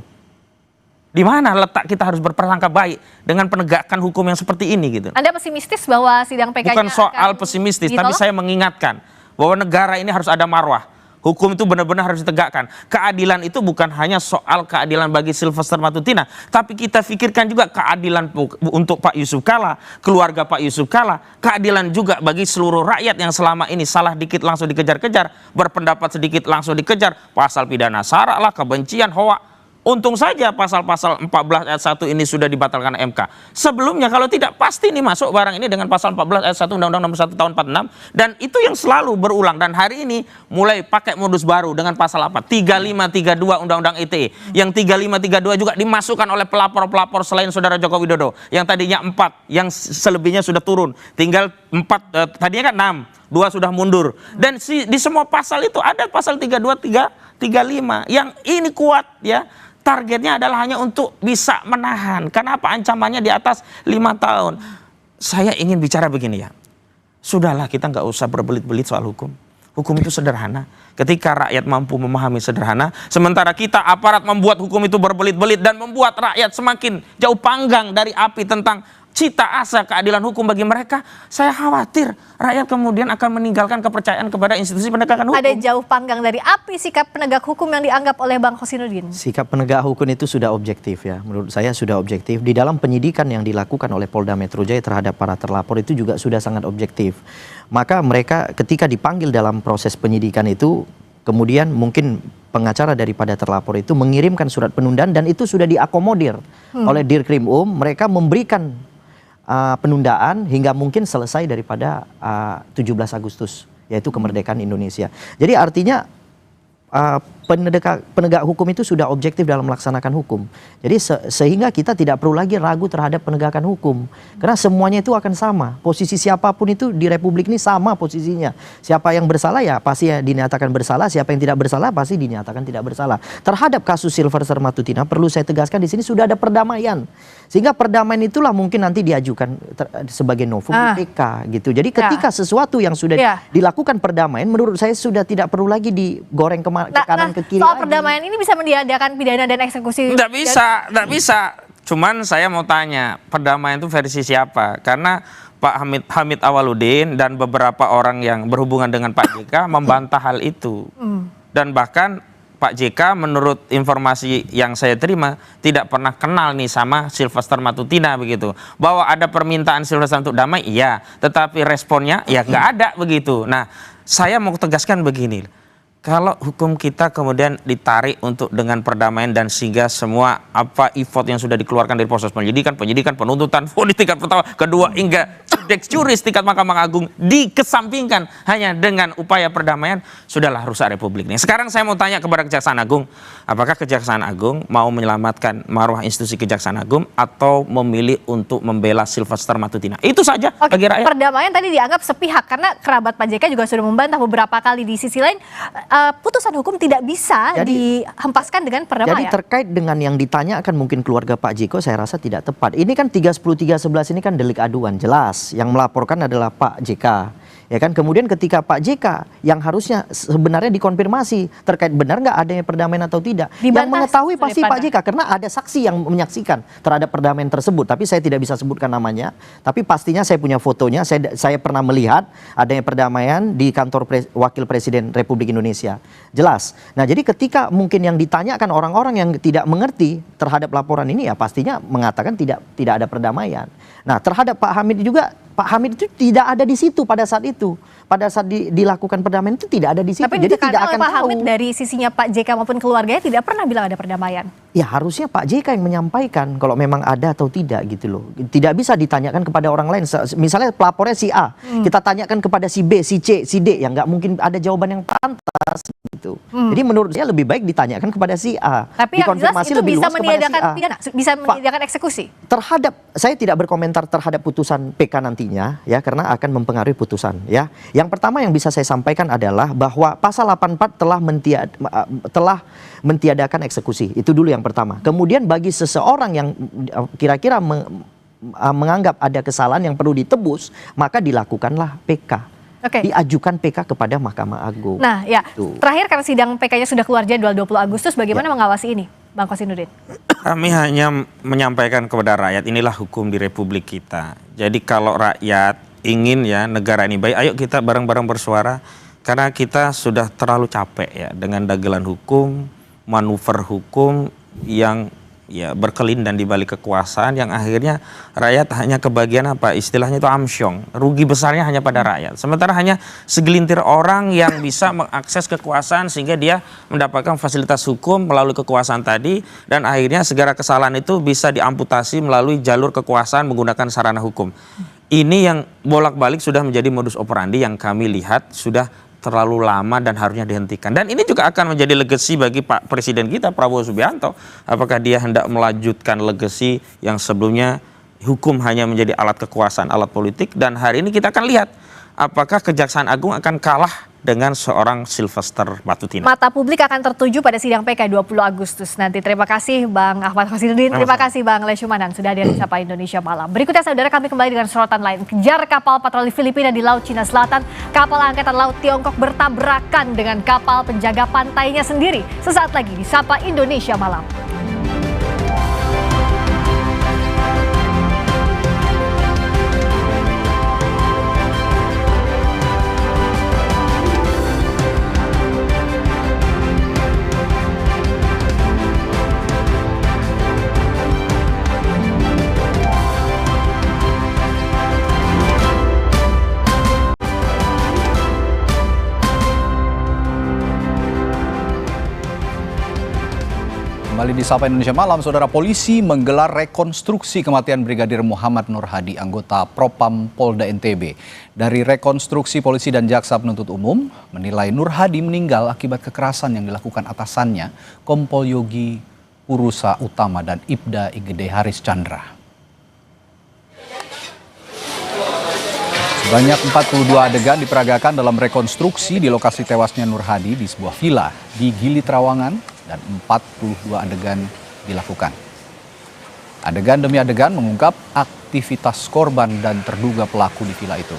[SPEAKER 24] Di mana letak kita harus berprasangka baik dengan penegakan hukum yang seperti ini gitu?
[SPEAKER 7] Anda pesimistis bahwa sidang PK-nya
[SPEAKER 24] bukan soal pesimistis, tapi saya mengingatkan bahwa negara ini harus ada marwah. Hukum itu benar-benar harus ditegakkan. Keadilan itu bukan hanya soal keadilan bagi Sylvester Matutina, tapi kita pikirkan juga keadilan untuk Pak Yusuf Kalla, keluarga Pak Yusuf Kalla, keadilan juga bagi seluruh rakyat yang selama ini salah dikit langsung dikejar-kejar, berpendapat sedikit langsung dikejar, pasal pidana sara lah, kebencian, hoak.
[SPEAKER 4] Untung saja pasal-pasal 14 ayat 1 ini sudah dibatalkan MK. Sebelumnya kalau tidak pasti ini masuk barang ini dengan pasal 14 ayat 1 Undang-Undang Nomor 1 Tahun 46 dan itu yang selalu berulang dan hari ini mulai pakai modus baru dengan pasal apa? 3532 Undang-Undang ITE. Yang 3532 juga dimasukkan oleh pelapor-pelapor selain Saudara Joko Widodo. Yang tadinya 4, yang selebihnya sudah turun. Tinggal 4, tadinya kan 6, 2 sudah mundur. Dan di semua pasal itu ada pasal 32, 35 yang ini kuat ya. Targetnya adalah hanya untuk bisa menahan. Kenapa ancamannya di atas 5 tahun? Saya ingin bicara begini ya. Sudahlah kita nggak usah berbelit-belit soal hukum. Hukum itu sederhana. Ketika rakyat mampu memahami sederhana, sementara kita aparat membuat hukum itu berbelit-belit dan membuat rakyat semakin jauh panggang dari api tentang cita asa keadilan hukum bagi mereka, saya khawatir rakyat kemudian akan meninggalkan kepercayaan kepada institusi penegakan hukum.
[SPEAKER 7] Ada jauh panggang dari api sikap penegak hukum yang dianggap oleh Bang Kosinudin.
[SPEAKER 23] Sikap penegak hukum itu sudah objektif ya, menurut saya sudah objektif. Di dalam penyidikan yang dilakukan oleh Polda Metro Jaya terhadap para terlapor itu juga sudah sangat objektif. Maka mereka ketika dipanggil dalam proses penyidikan itu, kemudian mungkin pengacara daripada terlapor itu mengirimkan surat penundaan dan itu sudah diakomodir oleh Dirkrim mereka memberikan penundaan hingga mungkin selesai daripada 17 Agustus, yaitu kemerdekaan Indonesia. Jadi artinya penegak hukum itu sudah objektif dalam melaksanakan hukum. Jadi sehingga kita tidak perlu lagi ragu terhadap penegakan hukum. Karena semuanya itu akan sama. Posisi siapapun itu di Republik ini sama posisinya. Siapa yang bersalah ya pasti dinyatakan bersalah, siapa yang tidak bersalah pasti dinyatakan tidak bersalah. Terhadap kasus Sylvester Matutina perlu saya tegaskan di sini sudah ada perdamaian. Sehingga perdamaian itulah mungkin nanti diajukan sebagai novum di PK gitu. Jadi ketika sesuatu yang sudah dilakukan perdamaian menurut saya sudah tidak perlu lagi digoreng ke kanan ke kiri.
[SPEAKER 7] Soal perdamaian ini bisa meniadakan pidana dan eksekusi?
[SPEAKER 4] Nggak bisa. Cuman saya mau tanya, perdamaian itu versi siapa? Karena Pak Hamid Awaludin dan beberapa orang yang berhubungan dengan Pak JK membantah hal itu. Dan bahkan Pak JK menurut informasi yang saya terima tidak pernah kenal nih sama Sylvester Matutina begitu. Bahwa ada permintaan Sylvester untuk damai, iya. Tetapi responnya ya nggak ada begitu. Nah, saya mau tegaskan begini. Kalau hukum kita kemudian ditarik untuk dengan perdamaian dan sehingga semua effort yang sudah dikeluarkan dari proses penyidikan, penuntutan, vonis tingkat pertama, kedua hingga juris tingkat Mahkamah Agung dikesampingkan hanya dengan upaya perdamaian, sudahlah rusak Republik ini. Sekarang saya mau tanya kepada Kejaksaan Agung, apakah Kejaksaan Agung mau menyelamatkan marwah institusi Kejaksaan Agung atau memilih untuk membela Sylvester Matutina? Itu saja bagi rakyat.
[SPEAKER 7] Perdamaian tadi dianggap sepihak karena kerabat Pak JK juga sudah membantah beberapa kali. Di sisi lain putusan hukum tidak bisa dihempaskan dengan perdamaian.
[SPEAKER 23] Jadi terkait dengan yang ditanyakan mungkin keluarga Pak Jiko saya rasa tidak tepat. Ini kan 310-311 ini kan delik aduan jelas. Yang melaporkan adalah Pak JK. Ya kan, kemudian ketika Pak JK yang harusnya sebenarnya dikonfirmasi terkait benar nggak adanya perdamaian atau tidak, yang mengetahui pasti Pak JK karena ada saksi yang menyaksikan terhadap perdamaian tersebut. Tapi saya tidak bisa sebutkan namanya. Tapi pastinya saya punya fotonya. Saya pernah melihat adanya perdamaian di kantor Wakil Presiden Republik Indonesia. Jelas. Nah, jadi ketika mungkin yang ditanyakan orang-orang yang tidak mengerti terhadap laporan ini ya pastinya mengatakan tidak ada perdamaian. Nah, terhadap Pak Hamid juga, Pak Hamid itu tidak ada di situ pada saat itu. Pada saat dilakukan perdamaian itu tidak ada di situ.
[SPEAKER 7] Tapi
[SPEAKER 23] jadi tidak akan
[SPEAKER 7] Pak Hamid dari sisinya Pak JK maupun keluarganya tidak pernah bilang ada perdamaian.
[SPEAKER 23] Ya harusnya Pak JK yang menyampaikan kalau memang ada atau tidak gitu loh. Tidak bisa ditanyakan kepada orang lain. Misalnya pelapornya si A, kita tanyakan kepada si B, si C, si D, yang nggak mungkin ada jawaban yang pantas gitu. Jadi menurut saya lebih baik ditanyakan kepada si A.
[SPEAKER 7] Tapi yang jelas itu
[SPEAKER 23] lebih
[SPEAKER 7] bisa
[SPEAKER 23] luas
[SPEAKER 7] meniadakan
[SPEAKER 23] kepada si A.
[SPEAKER 7] pidana, bisa meniadakan eksekusi.
[SPEAKER 23] Terhadap, saya tidak berkomentar terhadap putusan PK nantinya ya karena akan mempengaruhi putusan ya. Yang pertama yang bisa saya sampaikan adalah bahwa pasal 84 telah mentiadakan eksekusi. Itu dulu yang pertama. Kemudian bagi seseorang yang kira-kira menganggap ada kesalahan yang perlu ditebus, maka dilakukanlah PK. Diajukan PK kepada Mahkamah Agung.
[SPEAKER 7] Nah ya, terakhir karena sidang PK-nya sudah keluar jadwal 20 Agustus, bagaimana mengawasi ini, Bang Kosinudin?
[SPEAKER 4] Kami hanya menyampaikan kepada rakyat, inilah hukum di Republik kita. Jadi kalau rakyat ingin ya negara ini baik, ayo kita bareng-bareng bersuara. Karena kita sudah terlalu capek ya dengan dagelan hukum, manuver hukum yang
[SPEAKER 8] ya berkelindan di balik kekuasaan yang akhirnya rakyat hanya kebagian apa istilahnya itu amsyong, rugi besarnya hanya pada rakyat. Sementara hanya segelintir orang yang bisa mengakses kekuasaan sehingga dia mendapatkan fasilitas hukum melalui kekuasaan tadi, dan akhirnya segala kesalahan itu bisa diamputasi melalui jalur kekuasaan menggunakan sarana hukum. Ini yang bolak-balik sudah menjadi modus operandi yang kami lihat sudah terlalu lama dan harusnya dihentikan. Dan ini juga akan menjadi legacy bagi Pak Presiden kita, Prabowo Subianto. Apakah dia hendak melanjutkan legacy yang sebelumnya hukum hanya menjadi alat kekuasaan, alat politik, dan hari ini kita akan lihat apakah Kejaksaan Agung akan kalah dengan seorang Sylvester Matutina.
[SPEAKER 7] Mata publik akan tertuju pada sidang PK 20 Agustus nanti. Terima kasih Bang Ahmad Khosinuddin, terima kasih Bang Leshumanan sudah hadir di Sapa Indonesia Malam. Berikutnya saudara, kami kembali dengan sorotan lain. Kejar kapal patroli Filipina di Laut Cina Selatan, kapal Angkatan Laut Tiongkok bertabrakan dengan kapal penjaga pantainya sendiri. Sesaat lagi di Sapa Indonesia Malam.
[SPEAKER 6] Kembali di Sapa Indonesia Malam, saudara, polisi menggelar rekonstruksi kematian Brigadir Muhammad Nur Hadi, anggota Propam Polda NTB. Dari rekonstruksi, polisi dan jaksa penuntut umum menilai Nur Hadi meninggal akibat kekerasan yang dilakukan atasannya, Kompol Yogi Purusa Utama dan Ibda Igede Haris Chandra. Sebanyak 42 adegan diperagakan dalam rekonstruksi di lokasi tewasnya Nur Hadi di sebuah villa di Gili Trawangan, dan 42 adegan dilakukan. Adegan demi adegan mengungkap aktivitas korban dan terduga pelaku di villa itu.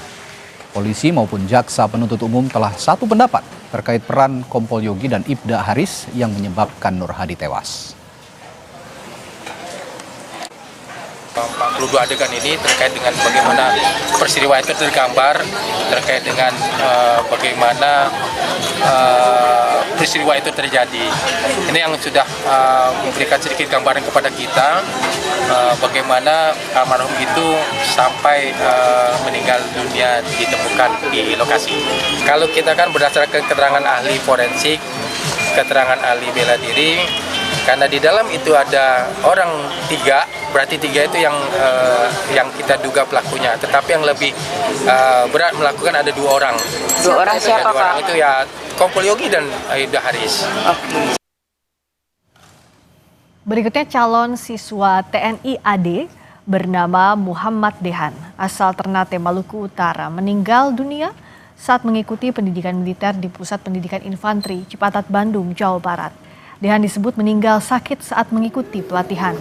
[SPEAKER 6] Polisi maupun jaksa penuntut umum telah satu pendapat terkait peran Kompol Yogi dan Ibda Haris yang menyebabkan Nur Hadi tewas.
[SPEAKER 9] 42 adegan ini terkait dengan bagaimana peristiwa itu tergambar, terkait dengan bagaimana peristiwa itu terjadi. Ini yang sudah memberikan sedikit gambaran kepada kita bagaimana almarhum itu sampai meninggal dunia ditemukan di lokasi. Kalau kita kan berdasarkan keterangan ahli forensik, keterangan ahli bela diri, karena di dalam itu ada orang 3, berarti 3 itu yang kita duga pelakunya. Tetapi yang lebih berat melakukan ada 2 orang.
[SPEAKER 10] 2 orang siapa, Pak?
[SPEAKER 9] 2 orang itu ya Kompol Yogi dan Ibda Haris.
[SPEAKER 7] Berikutnya calon siswa TNI AD bernama Muhammad Dehan, asal Ternate, Maluku Utara, meninggal dunia saat mengikuti pendidikan militer di Pusat Pendidikan Infanteri Cipatat, Bandung, Jawa Barat. Dehan disebut meninggal sakit saat mengikuti pelatihan.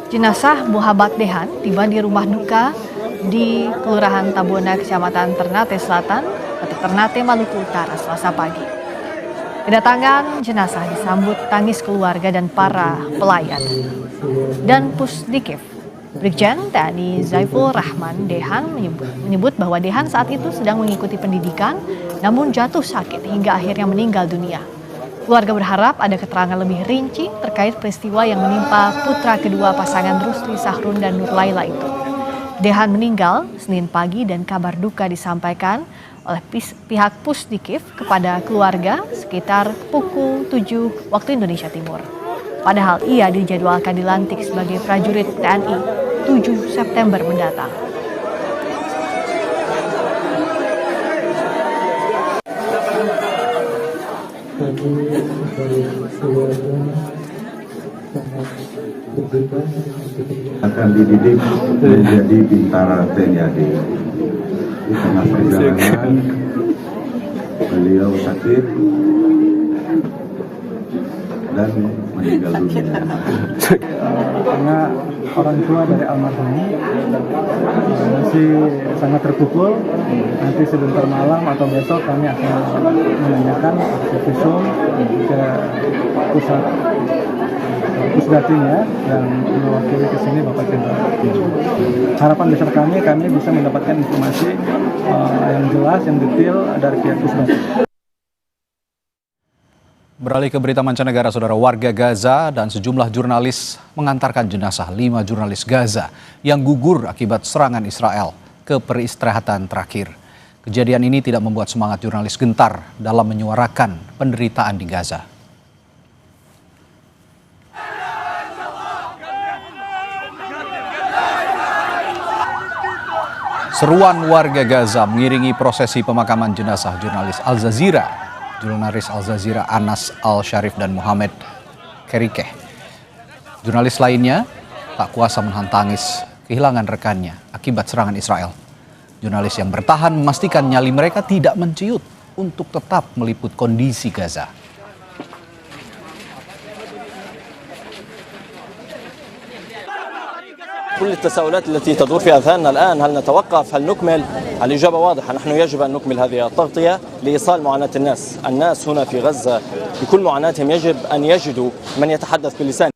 [SPEAKER 7] Jenazah Muhammad Dehan tiba di rumah duka di Kelurahan Tabona, Kecamatan Ternate Selatan, Kota Ternate, Maluku Utara, Selasa pagi. Kedatangan jenazah disambut tangis keluarga dan para pelayan. Dan Pusdikif, Brigjen TNI Zaiful Rahman Dehan menyebut bahwa Dehan saat itu sedang mengikuti pendidikan, namun jatuh sakit hingga akhirnya meninggal dunia. Keluarga berharap ada keterangan lebih rinci terkait peristiwa yang menimpa putra kedua pasangan Rusli Sahrun dan Nur Laila itu. Dehan meninggal Senin pagi dan kabar duka disampaikan oleh pihak Pusdikif kepada keluarga sekitar pukul 7 waktu Indonesia Timur. Padahal ia dijadwalkan dilantik sebagai prajurit TNI 7 September mendatang.
[SPEAKER 12] Akan dididik menjadi bintara TNI AD. Di tengah perjalanan beliau sakit dan meninggal dunia.
[SPEAKER 25] Karena orang tua dari almarhum masih sangat terpukul. Nanti sebentar malam atau besok kami akan menanyakan visum ke pusat pusdatinya yang mewakili ke sini Bapak Jenderal. Harapan besar kami bisa mendapatkan informasi yang jelas, yang detail dari pihak pusdati.
[SPEAKER 6] Beralih ke berita mancanegara, saudara, warga Gaza dan sejumlah jurnalis mengantarkan jenazah 5 jurnalis Gaza yang gugur akibat serangan Israel ke peristirahatan terakhir. Kejadian ini tidak membuat semangat jurnalis gentar dalam menyuarakan penderitaan di Gaza. Seruan warga Gaza mengiringi prosesi pemakaman jenazah jurnalis Al Jazeera Anas Al-Sharif dan Muhammad Kerikeh. Jurnalis lainnya tak kuasa menahan tangis kehilangan rekannya akibat serangan Israel. Jurnalis yang bertahan memastikan nyali mereka tidak menciut untuk tetap meliput kondisi Gaza.
[SPEAKER 10] كل التساؤلات التي تدور في أذهاننا الآن، هل نتوقف، هل نكمل؟ الإجابة واضحة، نحن يجب أن نكمل هذه التغطية لإيصال معاناة الناس هنا في غزة بكل معاناتهم يجب أن يجدوا من يتحدث بلسان.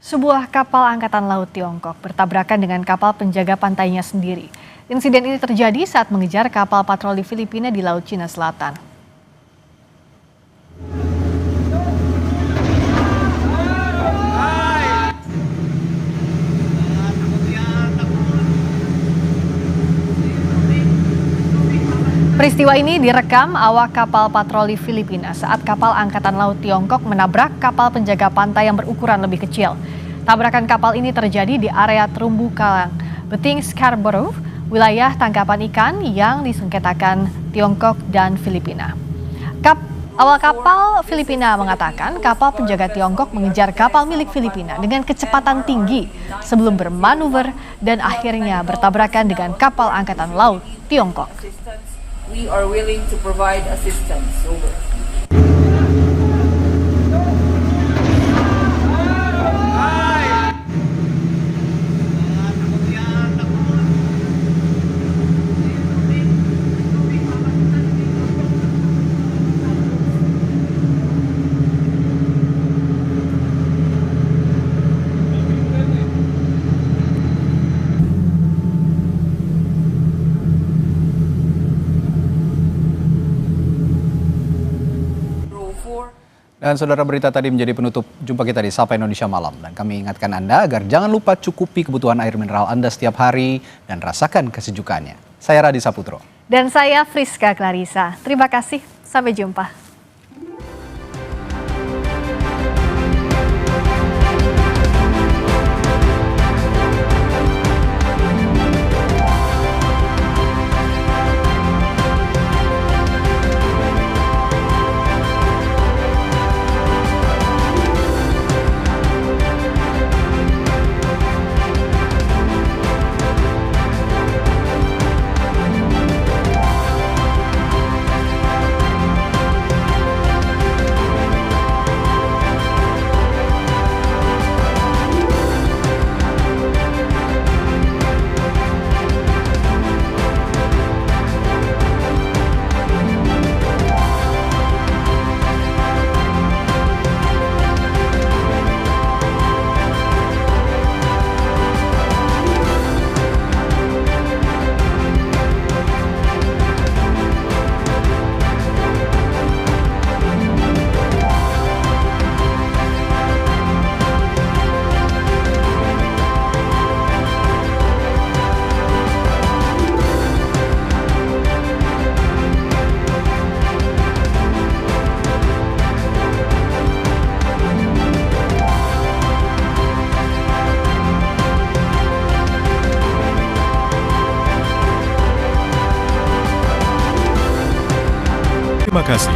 [SPEAKER 7] Sebuah kapal angkatan laut Tiongkok bertabrakan dengan kapal penjaga pantainya sendiri. Insiden ini terjadi saat mengejar kapal patroli Filipina di Laut Cina Selatan. Peristiwa ini direkam awak kapal patroli Filipina saat kapal angkatan laut Tiongkok menabrak kapal penjaga pantai yang berukuran lebih kecil. Tabrakan kapal ini terjadi di area terumbu karang Beting Scarborough, wilayah tangkapan ikan yang disengketakan Tiongkok dan Filipina. Awal kapal Filipina mengatakan kapal penjaga Tiongkok mengejar kapal milik Filipina dengan kecepatan tinggi sebelum bermanuver dan akhirnya bertabrakan dengan kapal angkatan laut Tiongkok.
[SPEAKER 13] We are willing to provide assistance. Over.
[SPEAKER 6] Dan saudara, berita tadi menjadi penutup jumpa kita di Sapa Indonesia Malam. Dan kami ingatkan Anda agar jangan lupa cukupi kebutuhan air mineral Anda setiap hari dan rasakan kesejukannya. Saya Radi Saputro.
[SPEAKER 7] Dan saya Friska Clarissa. Terima kasih, sampai jumpa.
[SPEAKER 14] Terima kasih